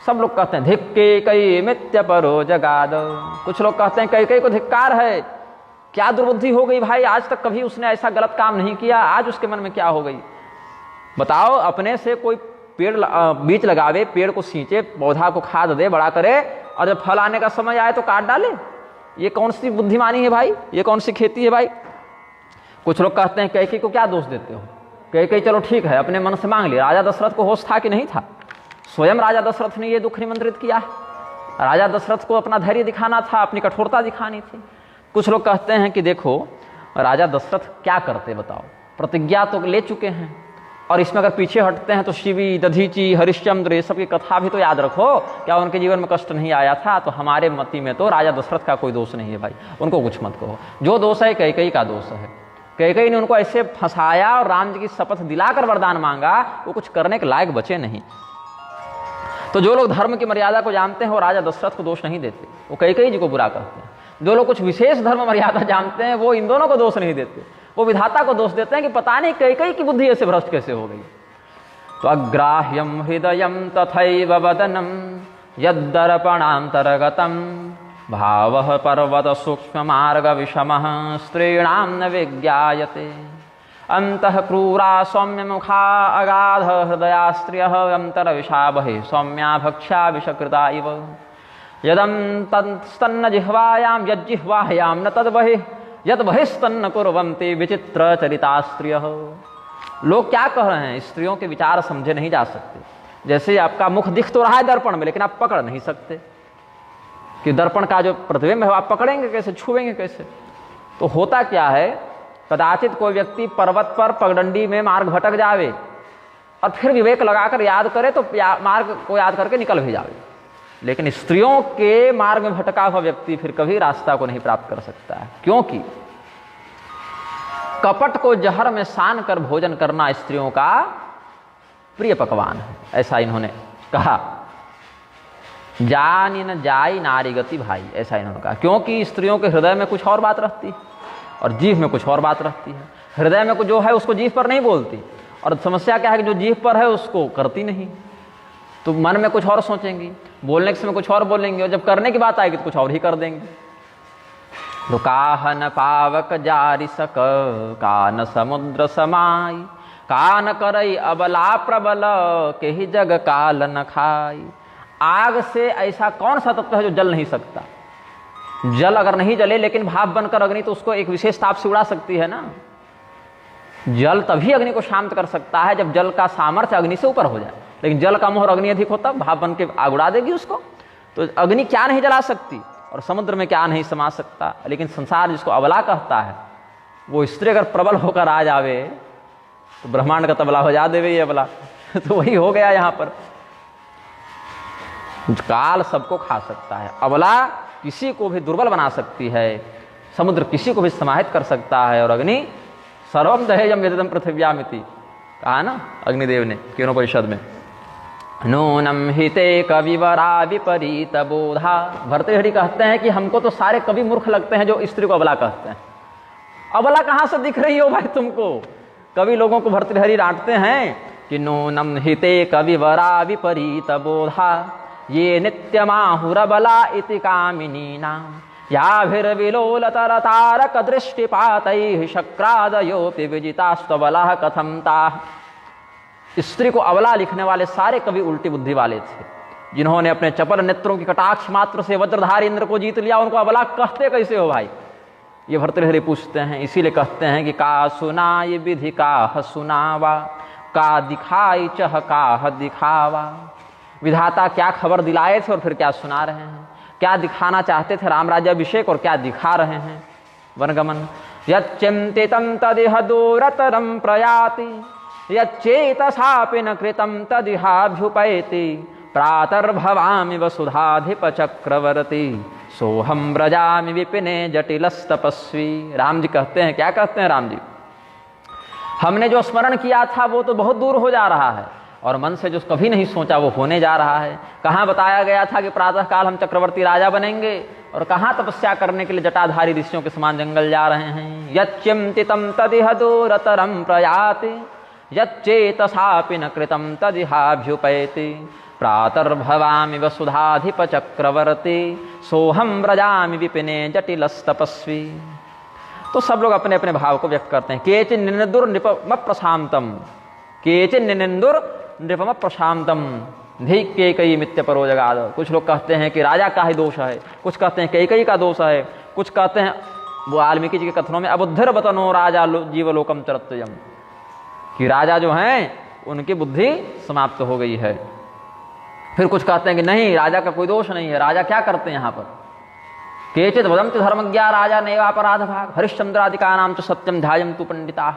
सब लोग कहते हैं धिक्के कई मित्य परो जगाद। कुछ लोग कहते हैं कई को धिक्कार है, क्या दुर्बुद्धि हो गई भाई, आज तक कभी उसने ऐसा गलत काम नहीं किया, आज उसके मन में क्या हो गई। बताओ, अपने से कोई पेड़ बीज लगावे, पेड़ को सींचे, पौधा को खाद दे, बड़ा करे, और जब फल आने का समय आए तो काट डाले। ये कौन सी बुद्धिमानी है भाई, ये कौन सी खेती है भाई। कुछ लोग कहते हैं कैकेयी को क्या दोष देते हो, कैकेयी चलो ठीक है अपने मन से मांग लिया, राजा दशरथ को होश था कि नहीं था। स्वयं राजा दशरथ ने ये दुख निमंत्रित किया है। राजा दशरथ को अपना धैर्य दिखाना था, अपनी कठोरता दिखानी थी। कुछ लोग कहते हैं कि देखो राजा दशरथ क्या करते बताओ, प्रतिज्ञा तो ले चुके हैं, और इसमें अगर पीछे हटते हैं तो शिवी, दधीची, हरिश्चंद्र, ये सब की कथा भी तो याद रखो, क्या उनके जीवन में कष्ट नहीं आया था। तो हमारे मति में तो राजा दशरथ का कोई दोष नहीं है भाई, उनको कुछ मत कहो। जो दोष है कैकेयी का दोष है। कैकेयी ने उनको ऐसे फंसाया और राम जी की शपथ दिलाकर वरदान मांगा, वो कुछ करने के लायक बचे नहीं। तो जो लोग धर्म की मर्यादा को जानते हैं वो राजा दशरथ को दोष नहीं देते, वो कैकेयी जी को बुरा कहते हैं। जो लोग कुछ विशेष धर्म मर्यादा जानते हैं वो इन दोनों को दोष नहीं देते, वो विधाता को दोष देते हैं कि पता नहीं कैकेयी की बुद्धि ऐसे भ्रष्ट कैसे हो गई। तो अग्राह्यम हृदयम तथैव वदनम यद्दर्पणांतर्गतम भावः पर्वत सूक्ष्म मार्ग विषमः स्त्रीणां न विज्ञायते अंतः क्रूरा सौम्य मुखा अगाध हृदया स्त्रियः अंतर विषावहे सौम्या भक्ष्या विषकृता इव यदम तन्न जिह्वायां यज्जिह्वायां न तद्बहिः यद बहिस्तन्न कुर्वन्ति विचित्र चरिता स्त्रियः। लोग क्या कह रहे हैं, स्त्रियों के विचार समझे नहीं जा सकते। जैसे आपका मुख दिख तो रहा है दर्पण में, लेकिन आप पकड़ नहीं सकते कि दर्पण का जो प्रतिबिंब है आप पकड़ेंगे कैसे, छुएंगे कैसे। तो होता क्या है, कदाचित कोई व्यक्ति पर्वत पर पगडंडी में मार्ग भटक जावे और फिर विवेक लगाकर याद करे तो मार्ग को याद करके निकल भी जावे, लेकिन स्त्रियों के मार्ग में भटका हुआ व्यक्ति फिर कभी रास्ता को नहीं प्राप्त कर सकता है, क्योंकि कपट को जहर में सान कर भोजन करना स्त्रियों का प्रिय पकवान है, ऐसा इन्होंने कहा। जानी न जाई नारी गति भाई, ऐसा इन्होंने कहा, क्योंकि स्त्रियों के हृदय में कुछ और बात रहती है और जीभ में कुछ और बात रहती है। हृदय में जो है उसको जीभ पर नहीं बोलती, और समस्या क्या है कि जो जीभ पर है उसको करती नहीं। तो मन में कुछ और सोचेंगी, बोलने के समय कुछ और बोलेंगे, और जब करने की बात आएगी तो कुछ और ही कर देंगे। तो काहन पावक जारी सक कान समुद्र समाई कान करई अबला प्रबल के ही जग काल न खाई। आग से ऐसा कौन सा तत्व है जो जल नहीं सकता। जल अगर नहीं जले लेकिन भाप बनकर अग्नि तो उसको एक विशेष ताप से उड़ा सकती है ना। जल तभी अग्नि को शांत कर सकता है जब जल का सामर्थ्य अग्नि से ऊपर हो जाए, लेकिन जल का मोहर अग्नि अधिक होता भाप बन के आग उड़ा देगी उसको। तो अग्नि क्या नहीं जला सकती और समुद्र में क्या नहीं समा सकता, लेकिन संसार जिसको अबला कहता है वो स्त्री अगर प्रबल होकर आ जावे तो ब्रह्मांड का तबला हो जा देवे ये अबला। तो वही हो गया यहाँ पर। काल सबको खा सकता है, अबला किसी को भी दुर्बल बना सकती है, समुद्र किसी को भी समाहित कर सकता है, और अग्नि सर्वम दहेयम यदम पृथिव्यामिति कहा ना अग्निदेव ने केनोपनिषद में। नूनम हिते कविवरा विपरीत बोधा। भर्तृहरि कहते हैं कि हमको तो सारे कवि मूर्ख लगते हैं जो स्त्री को अबला कहते हैं। अबला कहाँ से दिख रही हो भाई तुमको। कवि लोगों को भर्तृहरि डांटते हैं कि नूनम हिते कविवरा विपरीत बोधा ये नित्यमाहुरबला इति कामिनी नाम याभिर्विलोलतरतारक दृष्टिपातैः शक्रादयोऽपि विजितास्तबलाः कथं ताः। स्त्री को अबला लिखने वाले सारे कवि उल्टी बुद्धि वाले थे, जिन्होंने अपने चपल नेत्रों की कटाक्ष मात्र से वज्रधारी इंद्र को जीत लिया, उनको अबला कहते कैसे हो भाई। ये भर्तृहरि पूछते हैं, इसीलिए कहते हैं कि का सुनाई विधि काह सुनावा का दिखाई चह काह दिखावा। विधाता क्या खबर दिलाए थे और फिर क्या सुना रहे हैं, क्या दिखाना चाहते थे राम राज्याभिषेक और क्या दिखा रहे हैं वनगमन। यच्चिंतितं तदिह दूरतरं प्रयाति यच्चेतसापि न कृतं तदिहाभ्युपैति प्रातर्भवामि वसुधाधिप चक्रवर्ती सोहम व्रजामि विपिने जटिलस्तपस्वी। राम जी कहते हैं, क्या कहते हैं राम जी, हमने जो स्मरण किया था वो तो बहुत दूर हो जा रहा है और मन से जो कभी नहीं सोचा वो होने जा रहा है। कहाँ बताया गया था कि प्रातःकाल हम चक्रवर्ती राजा बनेंगे, और कहाँ तपस्या करने के लिए जटाधारी ऋषियों के समान जंगल जा रहे हैं। यच्चिंतितं तदिह दूरतरं प्रयाति, यच्चेतसापि न कृतं तदिहाभ्युपैति। प्रातर्भवामि वसुधाधिप चक्रवर्ती, सोहम व्रजामि विपिने जटिलस्तपस्वी। तो सब लोग अपने अपने भाव को व्यक्त करते हैं। केचिन निन्दुर नृपम प्रशांतम, केचिन निन्दुर नृपम प्रशांतम धी कैकेयी मित्य परो जगाद। कुछ लोग कहते हैं कि राजा का ही दोष है, कुछ कहते हैं कैकेयी का दोष है, कुछ कहते हैं वो वाल्मीकि जी के कथनों में अबुद्धिर बतनो राजा जीवलोकम चरत्ययम, कि राजा जो हैं उनकी बुद्धि समाप्त हो गई है। फिर कुछ कहते हैं कि नहीं, राजा का कोई दोष नहीं है, राजा क्या करते हैं यहाँ पर। केचित वदन्ति धर्मज्ञा राजा नैवापराध भाग, हरिश्चंद्रादिका नाम च सत्यम ध्यायम तु पंडिता।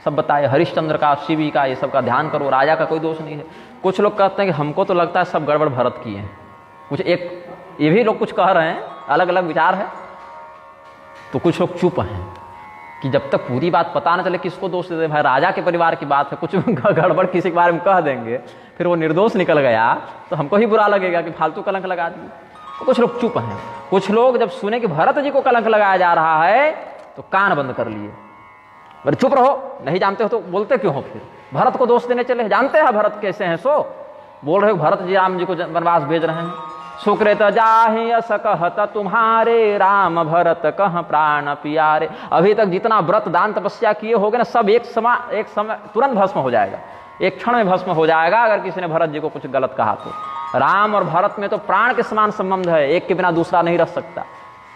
सब बताए, हरिश्चंद्र का, शिवी का, ये सब का ध्यान करो, राजा का कोई दोष नहीं है। कुछ लोग कहते हैं कि हमको तो लगता है सब गड़बड़ भरत की है। कुछ एक ये भी लोग कुछ कह रहे हैं, अलग अलग विचार है। तो कुछ लोग चुप हैं कि जब तक पूरी बात पता न चले किसको दोष दे। भाई राजा के परिवार की बात है, कुछ गड़बड़ किसी के बारे में कह देंगे, फिर वो निर्दोष निकल गया तो हमको ही बुरा लगेगा कि फालतू कलंक लगा दिए। तो कुछ लोग चुप हैं। कुछ लोग जब सुने कि भरत जी को कलंक लगाया जा रहा है तो कान बंद कर लिए। अरे चुप रहो, नहीं जानते हो तो बोलते क्यों हो। फिर भरत को दोष देने चले, जानते हैं भरत कैसे हैं, सो बोल रहे हो भरत जी राम जी को वनवास भेज रहे हैं। सुकृत जाहि अस कहत तुम्हारे, राम भरत कह प्राण पियारे। अभी तक जितना व्रत दान तपस्या किए होगे ना, सब एक समय तुरंत भस्म हो जाएगा, एक क्षण में भस्म हो जाएगा अगर किसी ने भरत जी को कुछ गलत कहा तो। राम और भरत में तो प्राण के समान संबंध है, एक के बिना दूसरा नहीं रह सकता।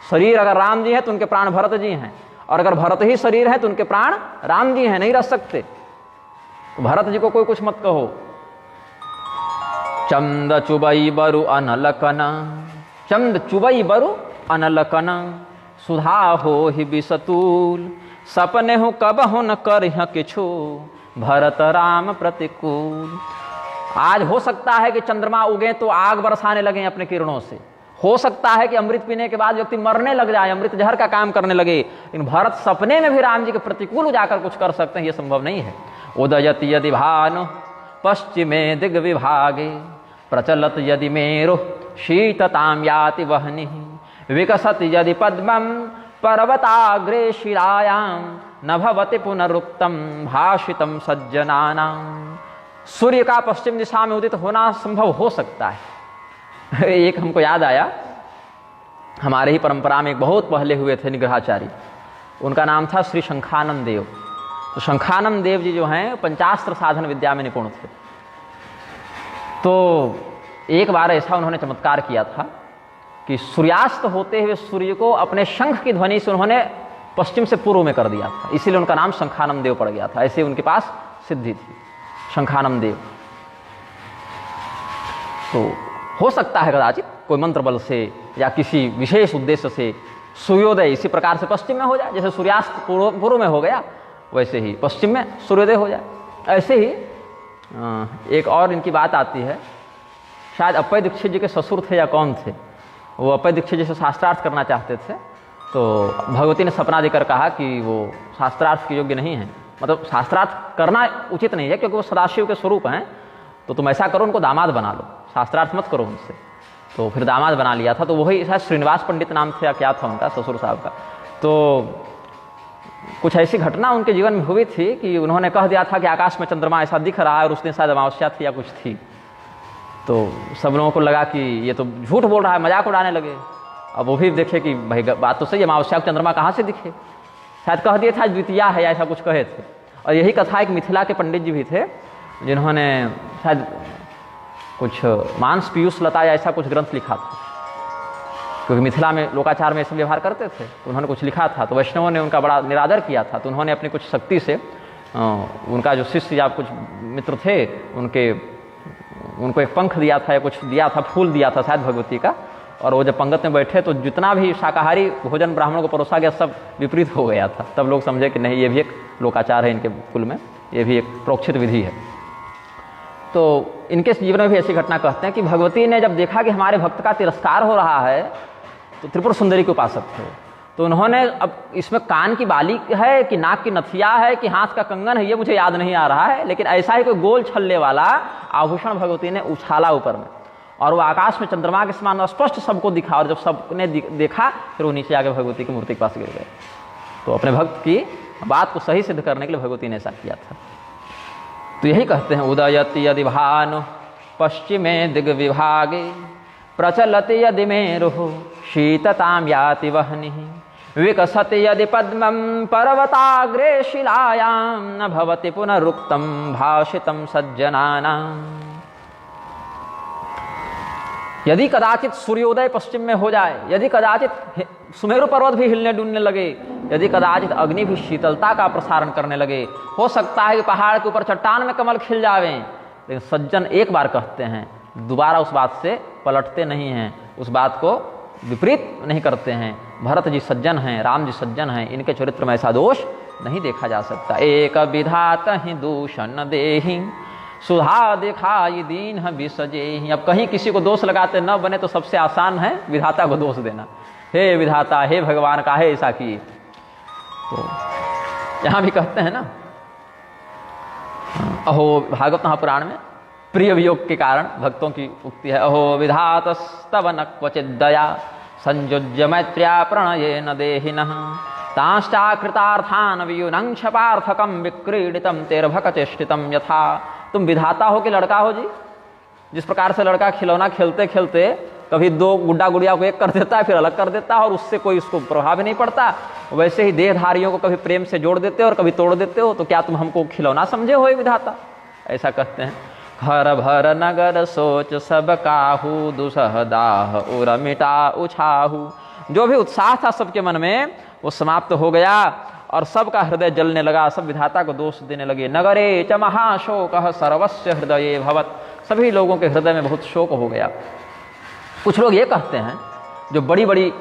शरीर अगर राम जी है तो उनके प्राण भरत जी हैं, और अगर भरत ही शरीर है तो उनके प्राण राम जी हैं, नहीं रह सकते। तो भरत जी को कोई कुछ मत कहो। चंद चुबई बरु अनलकन, चंद चुबई बरु अनलकन, सुधा हो ही बिसतूल, सपने हो कब हो न कर किछु, भरत राम प्रतिकूल। आज हो सकता है कि चंद्रमा उगे तो आग बरसाने लगे अपने किरणों से, हो सकता है कि अमृत पीने के बाद व्यक्ति मरने लग जाए, अमृत जहर का काम करने लगे, लेकिन भरत सपने में भी राम जी के प्रतिकूल जाकर कुछ कर सकते हैं, यह संभव नहीं है। उदयति यदि भानु पश्चिमे दिग्विभागे, प्रचलत यदि मेरु शीततां याति वह्निः, विकसति यदि पद्मं पर्वताग्रे शिलायां, न भवति पुनरुक्तं भाषितं सज्जनानां। सूर्य का पश्चिम दिशा में उदित होना संभव हो सकता है। एक हमको याद आया, हमारे ही परंपरा में एक बहुत पहले हुए थे निग्रहाचार्य, उनका नाम था श्री शंखानंद देव। तो शंखानंद देव जी जो हैं पंचास्त्र साधन विद्या में निपुण थे। तो एक बार ऐसा उन्होंने चमत्कार किया था कि सूर्यास्त होते हुए सूर्य को अपने शंख की ध्वनि से उन्होंने पश्चिम से पूर्व में कर दिया था, इसीलिए उनका नाम शंखानंद देव पड़ गया था। ऐसे उनके पास सिद्धि थी, शंखानंद देव। तो हो सकता है कदाचित कोई मंत्र बल से या किसी विशेष उद्देश्य से सूर्योदय इसी प्रकार से पश्चिम में हो जाए, जैसे सूर्यास्त पूर्व में हो गया वैसे ही पश्चिम में सूर्योदय हो जाए। ऐसे ही एक और इनकी बात आती है, शायद अप्पय दीक्षित जी के ससुर थे या कौन थे, वो अप्पय दीक्षित जी से शास्त्रार्थ करना चाहते थे। तो भगवती ने सपना देकर कहा कि वो शास्त्रार्थ के योग्य नहीं है, मतलब शास्त्रार्थ करना उचित नहीं है क्योंकि वो सदाशिव के स्वरूप हैं। तो तुम ऐसा करो, उनको दामाद बना लो, शास्त्रार्थ मत करो उनसे। तो फिर दामाद बना लिया था। तो वही शायद श्रीनिवास पंडित नाम थे या क्या था उनका, ससुर साहब का। तो कुछ ऐसी घटना उनके जीवन में हुई थी कि उन्होंने कह दिया था कि आकाश में चंद्रमा ऐसा दिख रहा है, और उसने शायद अमावस्या थी या कुछ थी। तो सब लोगों को लगा कि ये तो झूठ बोल रहा है, मजाक उड़ाने लगे। अब वो भी देखे कि भाई बात तो सही है, अमावस्या को चंद्रमा कहाँ से दिखे। शायद कह दिया था द्वितीया है या ऐसा कुछ कहे थे। और यही कथा एक मिथिला के पंडित जी भी थे, जिन्होंने शायद कुछ मांस पीयूष लता या ऐसा कुछ ग्रंथ लिखा था, क्योंकि मिथिला में लोकाचार में ऐसा व्यवहार करते थे। तो उन्होंने कुछ लिखा था, तो वैष्णवों ने उनका बड़ा निरादर किया था। तो उन्होंने अपनी कुछ शक्ति से उनका जो शिष्य या कुछ मित्र थे उनको एक पंख दिया था या कुछ दिया था, फूल दिया था शायद भगवती का। और वो जब पंगत में बैठे तो जितना भी शाकाहारी भोजन ब्राह्मणों को परोसा गया सब विपरीत हो गया था। तब लोग समझे कि नहीं, ये भी एक लोकाचार है इनके कुल में, ये भी एक प्रोक्षित विधि है। तो इनके जीवन में भी ऐसी घटना कहते हैं कि भगवती ने जब देखा कि हमारे भक्त का तिरस्कार हो रहा है, तो त्रिपुर सुंदरी के उपासक थे, तो उन्होंने, अब इसमें कान की बाली है कि नाक की नथिया है कि हाथ का कंगन है, ये मुझे याद नहीं आ रहा है, लेकिन ऐसा ही कोई गोल छल्ले वाला आभूषण भगवती ने उछाला ऊपर में, और वो आकाश में चंद्रमा के समान स्पष्ट सबको दिखा, और जब सबने देखा फिर वो नीचे आके भगवती की मूर्ति के पास गिर गए। तो अपने भक्त की बात को सही सिद्ध करने के लिए भगवती ने ऐसा किया था। तो यही कहते हैं, उदयति यदि भानु पश्चिमे दिग्विभागे प्रचलति यदि मेरुः शीततां याति वह्निः विकसति यदि पद्मं पर्वताग्रे शिलायां न भवति पुनरुक्तं भाषितं सज्जनानां। यदि कदाचित सूर्योदय पश्चिम में हो जाए, यदि कदाचित सुमेरु पर्वत भी हिलने डुलने लगे, यदि कदाचित अग्नि भी शीतलता का प्रसारण करने लगे, हो सकता है कि पहाड़ के ऊपर चट्टान में कमल खिल जावें, लेकिन सज्जन एक बार कहते हैं, दोबारा उस बात से पलटते नहीं हैं, उस बात को विपरीत नहीं करते हैं। भरत जी सज्जन हैं, राम जी सज्जन हैं, इनके चरित्र में ऐसा दोष नहीं देखा जा सकता। एक विधात ही दूषण देहि सुधा दिखाई दीन विसजे। अब कहीं किसी को दोष लगाते न बने तो सबसे आसान है विधाता को दोष देना, हे विधाता, हे भगवान काहे ऐसा किए। तो यहां भी कहते हैं ना, अहो, भागवत महापुराण में प्रिय वियोग के कारण भक्तों की उक्ति है, अहो विधातस्तव न क्वचित दया संयुज्य मैत्र्या प्रणयेन देहिनः तांश्चाकृतार्थान वियुनं क्षपार्थकं विक्रीडितं तेर्भकचेष्टितं यथा। तुम विधाता हो कि लड़का हो जी? जिस प्रकार से लड़का खिलौना खेलते खेलते कभी दो गुड्डा गुड़िया को एक कर देता है, फिर अलग कर देता है, और उससे कोई उसको प्रभाव नहीं पड़ता, वैसे ही देहधारियों को कभी प्रेम से जोड़ देते हो और कभी तोड़ देते हो, तो क्या तुम हमको खिलौना समझे हो विधाता? ऐसा कहते हैं। घर भर नगर सोच सब काहू दुसह दाह उर मिटा उछाहू। जो भी उत्साह था सबके मन में वो समाप्त हो गया और सबका हृदय जलने लगा, सब विधाता को दोष देने लगे। नगरे च महाशोकः सर्वस्य हृदये भवत्। सभी लोगों के हृदय में बहुत शोक हो गया। कुछ लोग ये कहते हैं, जो बड़ी बड़ी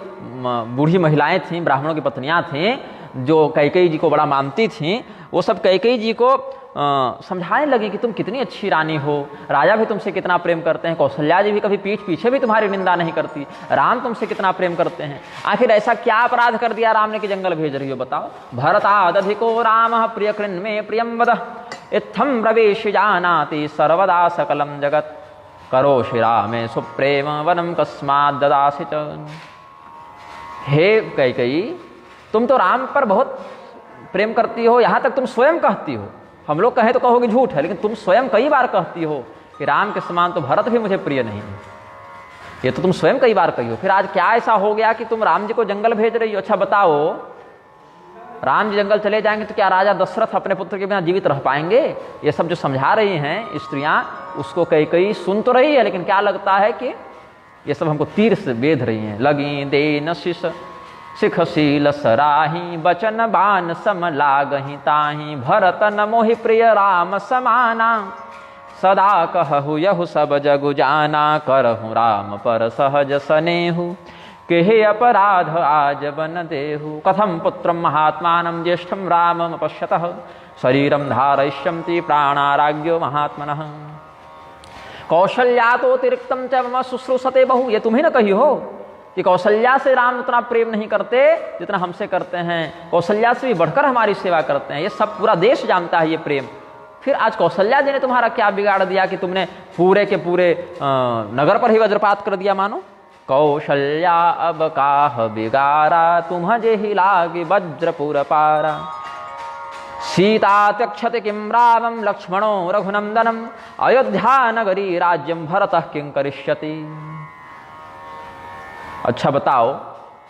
बूढ़ी महिलाएं थीं, ब्राह्मणों की पत्नियां थीं, जो कैकेयी जी को बड़ा मानती थीं, वो सब कैकेयी जी को समझाने लगी कि तुम कितनी अच्छी रानी हो, राजा भी तुमसे कितना प्रेम करते हैं, कौशल्या जी भी कभी पीठ पीछे भी तुम्हारी निंदा नहीं करती, राम तुमसे कितना प्रेम करते हैं, आखिर ऐसा क्या अपराध कर दिया राम ने कि जंगल भेज रही हो, बताओ। भरतादधिको रामः प्रियकृन् मे प्रियं वद इत्थं प्रवेश जानाति सर्वदा सकलं जगत् करोषि रामे सुप्रेम वनं कस्मात् ददासि च। हे कैकेयी, तुम तो राम पर बहुत प्रेम करती हो, यहाँ तक तुम स्वयं कहती हो, हम लोग कहें तो कहोगे झूठ है, लेकिन तुम स्वयं कई बार कहती हो कि राम के समान तो भरत भी मुझे प्रिय नहीं है। ये तो तुम स्वयं कई बार कही हो, फिर आज क्या ऐसा हो गया कि तुम राम जी को जंगल भेज रही हो? अच्छा बताओ, राम जी जंगल चले जाएंगे तो क्या राजा दशरथ अपने पुत्र के बिना जीवित रह पाएंगे? ये सब जो समझा रही हैं स्त्रियां, उसको कई सुन तो रही है, लेकिन क्या लगता है कि ये सब हमको तीर से बेध रही हैं। लगी दे न शिष सिख शील सराही बचन बान सम लागहि ताहि भरत न मोहि प्रिय राम समाना सदा कहु यहु सब जगु जाना करहु राम पर सहज सनेहु केहे अपराध आज बन देहु कथम पुत्रम महात्मानं ज्येष्ठं रामम पश्यतः शरीरं धारयिष्यन्ति प्राणाराज्ञो महात्मनः कौशल्या तो अतिरिक्तम च मम शुश्रूषते बहु। ये तुम्ही न कही हो कि कौशल्या से राम उतना प्रेम नहीं करते जितना हमसे करते हैं, कौशल्या से भी बढ़कर हमारी सेवा करते हैं। ये सब पूरा देश जानता है ये प्रेम। फिर आज कौशल्या जी ने तुम्हारा क्या बिगाड़ दिया कि तुमने पूरे के पूरे नगर पर ही वज्रपात कर दिया मानो। कौशल्या अब काह बिगारा तुम जे ही लागे वज्रपुर पारा सीता त्यक्षते किं रामं लक्ष्मणो रघुनंदनम अयोध्या नगरी राज्यम भरतः किं करिष्यति। अच्छा बताओ,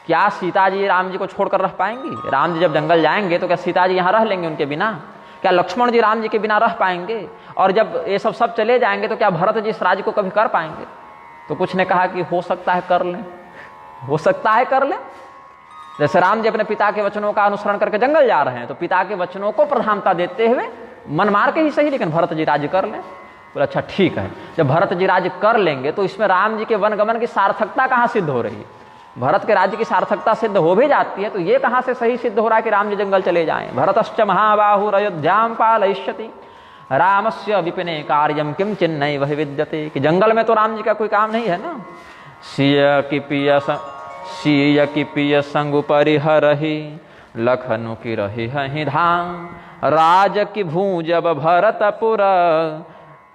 क्या सीता जी राम जी को छोड़कर रह पाएंगी? राम जी जब जंगल जाएंगे तो क्या सीता जी यहाँ रह लेंगे उनके बिना? क्या लक्ष्मण जी राम जी के बिना रह पाएंगे? और जब ये सब चले जाएंगे तो क्या भरत जी इस राज्य को कभी कर पाएंगे? तो कुछ ने कहा कि हो सकता है कर लें, हो सकता है कर लें। जैसे राम जी अपने पिता के वचनों का अनुसरण करके जंगल जा रहे हैं, तो पिता के वचनों को प्रधानता देते हुए मन मार के ही सही, लेकिन भरत जी राज्य कर लें। बोले अच्छा ठीक है, जब भरत जी राज्य कर लेंगे तो इसमें राम जी के वनगमन की सार्थकता कहाँ सिद्ध हो रही है? भरत के राज्य की सार्थकता सिद्ध हो भी जाती है तो ये कहाँ से सही सिद्ध हो रहा है कि राम जी जंगल चले जाएं? भरतश्च महाबाहुर अयोध्याम पालयिष्यति रामस्य विपिने कार्यम किम चिन्नैव विद्यते। कि जंगल में तो राम जी का कोई काम नहीं है ना। सिय की पिय सीय की पिय संग परिहरहि, लखनु की रही हहि धाम। राज की भूज जब भरतपुर,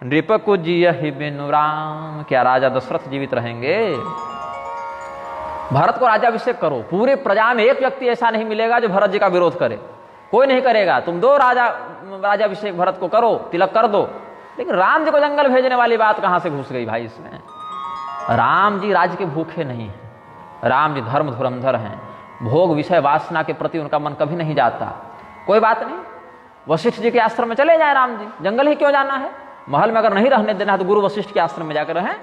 नृप को जियहि बिनु राम। क्या राजा दशरथ जीवित रहेंगे? भरत को राजाभिषेक करो, पूरे प्रजा में एक व्यक्ति ऐसा नहीं मिलेगा जो भरत जी का विरोध करे, कोई नहीं करेगा। तुम दो राजाभिषेक भरत को करो, तिलक कर दो, लेकिन राम जी को जंगल भेजने वाली बात कहां से घुस गई भाई इसमें? राम जी राज्य के भूखे नहीं हैं, राम जी धर्म धुरंधर हैं, भोग विषय वासना के प्रति उनका मन कभी नहीं जाता। कोई बात नहीं, वशिष्ठ जी के आश्रम में चले जाए राम जी, जंगल ही क्यों जाना है? महल में अगर नहीं रहने देना है तो गुरु वशिष्ठ के आश्रम में जाकर रहें।